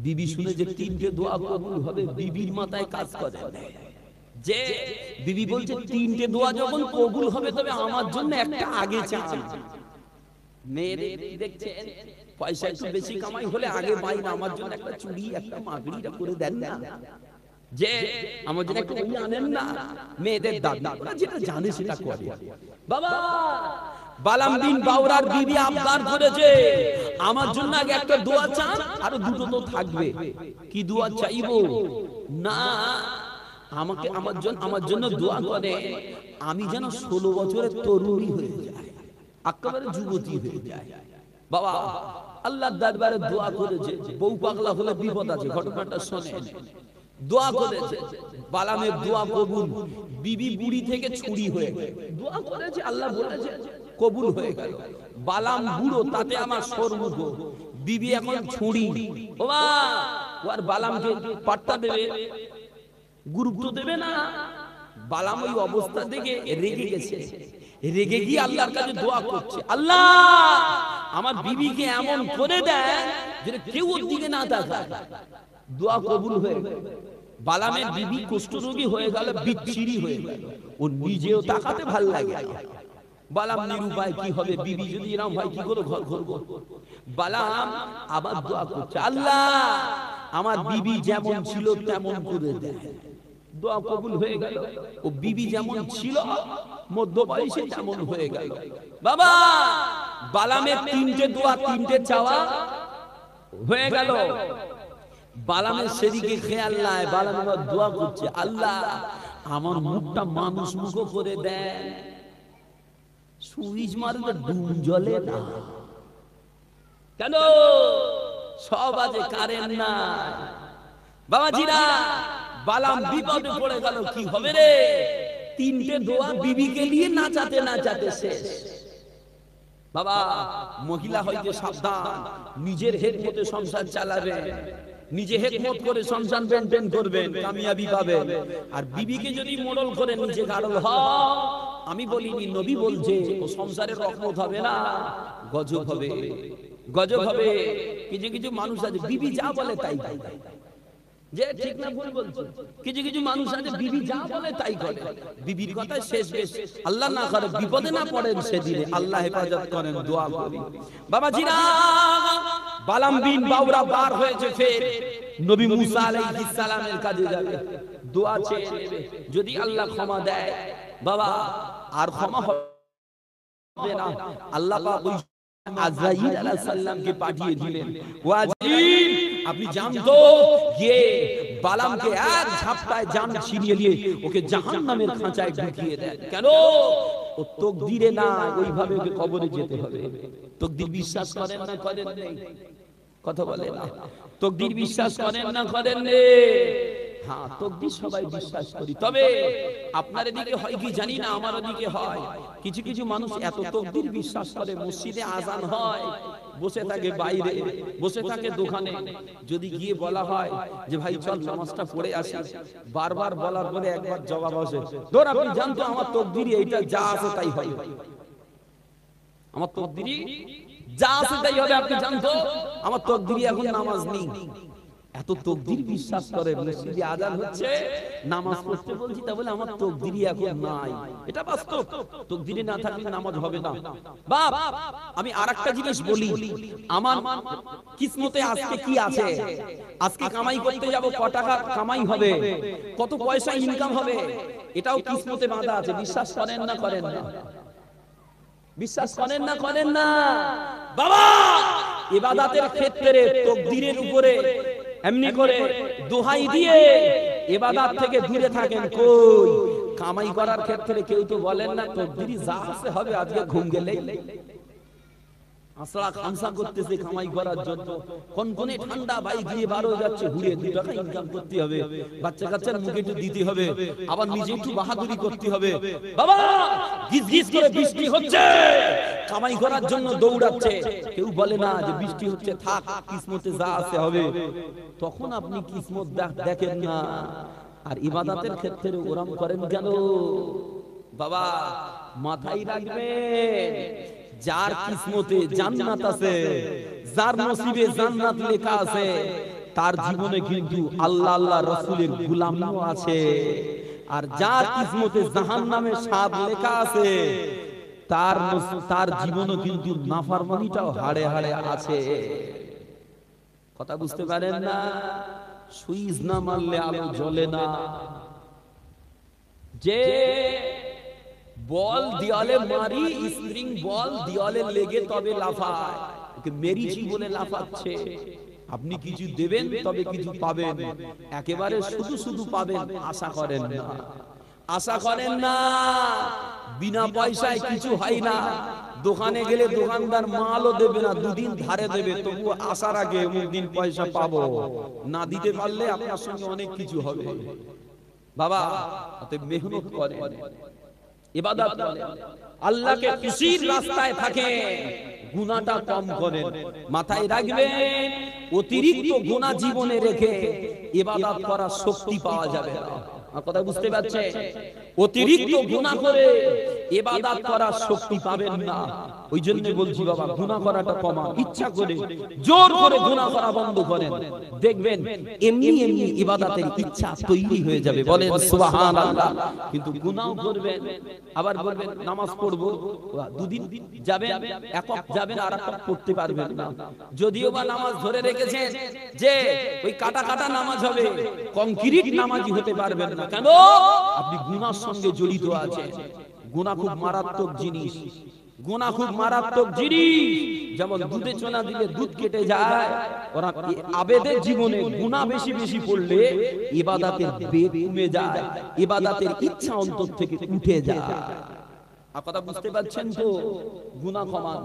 বিবি শুনে যে তিনটে দোয়া কবুল হবে, বিবির মাথায় কাজ করে যে বিবি বলছে, তিনটে দোয়া যখন কবুল হবে তবে আমার জন্য একটা আগে চান। মেয়েরে দেখছেন পয়সা একটু বেশি কামাই হলে আগে পাই না, আমার জন্য একটা চুড়ি একটা মাগড়িটা করে দেন না, যে আমার জন্য একটু আনেন না। মেয়েদের দাদা যেটা জানে সেটা করে। বাবা বালাম বিন বাউরার বিবি আবদার করেছে, আমার জন্য আগে একটা দোয়া চান, আর দুটো তো থাকবে। কি দোয়া চাইবো? না আমাকে আমার জন্য দোয়া করে আমি যেন 16 বছরের তরুণী হয়ে যাই, একেবারে যুবতী হয়ে যায়। বাবা আল্লাহর দরবারে দোয়া করেছে, বউ পাগলা হলে বিপদ আছে, ঘটনাটা শোনেন। দোয়া করেছে, বালামের দোয়া কবুল, বিবি বুড়ি থেকে ছুরি হয়ে গেল। দোয়া করেছে, আল্লাহ বলেছে কবুল হয়ে গেল। বালাম বুড়ো, তাতে আমার সরমুখ, বিবি এখন ছুরি। ও মা, ও আর বালামকে পাট্টা দেবে, গুরুত্ব দেবে না। বালাম ওই অবস্থা থেকে রেগে গেছে, রেগে গিয়ে আল্লাহর কাছে দোয়া করছে, আল্লাহ আমার বিবিকে এমন করে দেন যেন কেউ ওর দিকে না তাকায়। দোয়া কবুল হয়ে গেল। বালামের বিবি কুষ্ঠরোগী হয়ে গেল, বিচ্ছিরি হয়ে গেল, ও নিজেও তাকাতে ভাল লাগে না। বালাম নিরুপায়, কি হবে, বিবি যদি এরকম হয় কি করে ঘর করব। বালাম আবার দোয়া করছে, আল্লাহ আমার বিবি যেমন ছিল তেমন করে দেন। দোয়া কবুল হয়ে গেল, ও বিবি যেমন ছিল মধ্য বয়সে তেমন হয়ে গেল। বাবা বালামের তিনটে দোয়া, তিনটে চাওয়া হয়ে গেল। বালামের সেদিকে খেয়াল নাই, বালাম এবার দোয়া করছে, আল্লাহ আমার মুখটা মানুষ মুখ করে দেন। সুইচ মারলে ডুব জ্বলে না কেন? সব আছে, কারেন্ট নাই। বাবাজিরা বালাম বিপদে পড়ে গেল, কি হবে রে? তিনটে দোয়া বিবিকে নিয়ে নাচাতে নাচাতে শেষ। বাবা, মহিলা হইতে সাবধান, নিজের হেকমতে সংসার চালাবে, নিজে হেকমত করে সংসার মেনটেন করবেন, কামিয়াবি পাবেন। আর বিবিকে যদি মোড়ল করে নিজে গাড়ল হয়, আমি বলিনি, নবী বলছে ও সংসারের রহমত হবে না, গজব হবে, গজব হবে। কিছু কিছু মানুষ আছে বিবি যা বলে তাই তাই, যে ঠিক না ভুল বলছে। কিছু কিছু মানুষ আছে বিবি যা বলে তাই করে, বিবির কথা শেষ বেশ, আল্লাহ না করে বিপদে না পড়েন সেদিনে, আল্লাহ হেফাজত করেন, দোয়া করি। বাবাজিরা, বালাম বিন বাউরা বার হয়েছে, ফের নবী মুসা আলাইহিস সালামের কাছে যাবে, দোয়া চেয়ে নেবে। যদি আল্লাহ ক্ষমা দেয় বাবা, আর ক্ষমা হবে না, আল্লাহ পাক ওই আজরাইল আলাইহিস সালামকে পাঠিয়ে দিলেন, ও আজরাইল আপনি জানতো ये বালামকে এক ঝাপটায় জান ছিনিয়ে দিয়ে ওকে জাহান্নামের খাঁচায় ঢুকিয়ে দেন। কেন? ও তকদিরে না, ওইভাবে ওকে কবরে যেতে হবে। তকদির বিশ্বাস করেন না করেন নেই? কথা বলে না। তকদির বিশ্বাস করেন না করেন নেই? হ্যাঁ, তকদির সবাই বিশ্বাস করি, তবে আপনার এদিকে হয় কি জানি না, আমার ওদিকে হয়। কিছু কিছু মানুষ এত তকদির বিশ্বাস করে, মসজিদে আজান হয়, বসে থাকে বাইরে, বসে থাকে দোকানে, যদি গিয়ে বলা হয় যে ভাই চল নামাজটা পড়ে আসি, বারবার বলার পরে একবার জবাব আসে, ধর আপনি জানতো আমার তকদিরই এইটা, যা আছে তাই হয়, আমার তকদিরই যা আছে তাই হবে, আপনি জানতো আমার তকদিরই এখন নামাজ নেই। এত তকদির বিশ্বাস করে, মসজিদে আজান হচ্ছে, নামাজ পড়তে বলছি, তা বলে আমার তকদিরই এখন নাই। এটা বাস্তব, তকদিরে না থাকলে নামাজ হবে না। বাপ, আমি আরেকটা জিনিস বলি, আমার কিসমতে আজকে কি আছে, আজকে কামাই করতে যাব, ক টাকা কামাই হবে, কত পয়সা ইনকাম হবে, এটাও কিসমতে বাঁধা আছে। বিশ্বাস করেন না করেন না? বিশ্বাস করেন না করেন না? বাবা, ইবাদতের ক্ষেত্রে তকদিরের উপরে এমনি করে দোহাই দিয়ে ইবাদত থেকে দূরে থাকেন। কই কামাই করার ক্ষেত্রে কেউ তো বলেন না তকদিরই যা আছে হবে, আজকে ঘুম গেলেই আসলা খামসা করতেছে কামাই করার জন্য, কোনকোনে ঠান্ডা ভাই গিয়ে বার হয়ে যাচ্ছে, ঘুরে 2 টাকা ইনকাম করতে হবে, বাচ্চা কাচ্চার মুখে একটু দিতে হবে, আবার নিজে একটু বাহাদুরি করতে হবে। বাবা, গিজ গিজ করে বৃষ্টি হচ্ছে, কামাই করার জন্য দৌড়াচ্ছে, কেউ বলে না যে বৃষ্টি হচ্ছে থাক, কিসমতে যা আছে হবে। তখন আপনি কিসমত দেখেন না, আর ইবাদতের ক্ষেত্রে ওরম করেন কেন? বাবা, মাথায় রাখবেন, যার কিসমতে জান্নাত আছে, যার নসিবে জান্নাত লেখা আছে, তার জীবনে কিন্তু আল্লাহ আল্লাহ রাসূলের গোলামিও আছে। আর যার কিসমতে জাহান্নামের স্বাদ লেখা আছে, তার জীবনে কিন্তু নাফরমানিটাও হাড়ে হাড়ে আছে। কথা বুঝতে পারেন না? সুইচ না মারলে আলো জ্বলে না। যে বল দেওয়ালে মারি, স্প্রিং বল দেওয়ালে লেগে তবে লাফায়, ওকে মেরিছি বলে লাফাচ্ছে। আপনি কিছু দেবেন তবে কিছু পাবেন, একেবারে শুধু শুধু পাবেন আশা করেন না, আশা করেন না। বিনা পয়সায় কিছু হয় না। দোকানে গেলে দোকানদার মালও দেবে না, 2 দিন ধারে দেবে, তবু আশার আগে অমুক দিন পয়সা পাবো, না দিতে পারলে আপনার সঙ্গে অনেক কিছু হবে। বাবা, অতএব মেহনত করেন, ইবাদত করেন, আল্লাহকে খুশির রাস্তায় থাকেন, গুনাহটা কম করেন। মাথায় রাখবেন, অতিরিক্ত গুনাহ জীবনে রেখে ইবাদত করার শক্তি পাওয়া যাবে না। কথা বুঝতে পারছেন? অতিরিক্ত গুনাহ করে ইবাদত করার শক্তি পাবেন না। ওই জন্য বলছি বাবা, গুনাহ করাটা কমান, ইচ্ছা করে জোর করে গুনাহ করা বন্ধ করেন, দেখবেন এমনি এমনি ইবাদতের ইচ্ছা তৈরি হয়ে যাবে। বলেন সুবহানাল্লাহ। কিন্তু গুনাহ করবেন, আবার বলবেন নামাজ পড়বো, 2 দিন যাবেন, একক যাবেন, আর একক পড়তে পারবেন না। যদিও বা নামাজ ধরে রেখেছেন যে ওই কাটা কাটা নামাজ হবে, কংক্রিট নামাজি হতে পারবেন না। কেন? আপনি গুনাহর সঙ্গে জড়িত আছেন। গুনাহ খুব মারাত্মক জিনিস, গুনাহ খুব মারাত্মক জিনিস। যেমন দুধে চনা দিলে দুধ কেটে যায়, ওরা আবেদের জীবনে গুনাহ বেশি বেশি পড়লে ইবাদতের বেগ কমে যায়, ইবাদতের ইচ্ছা অন্তর থেকে উঠে যায়। কথা বুঝতে পারছেন তো? গুনাহ কমান,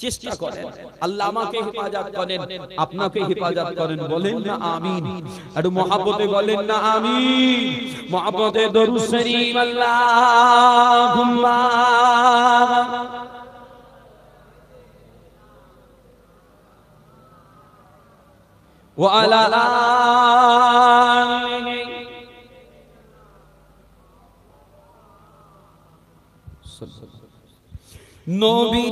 চেষ্টা করেন, আল্লাহ আমাকে হেফাজত করেন, আপনাকে হেফাজত করেন, বলেন না আমিন। একটু মহব্বতে বলেন না আমিন। মহব্বতে দরুদ শরীফ আল্লাহুম্মা ওয়া আলা আলিহি নবী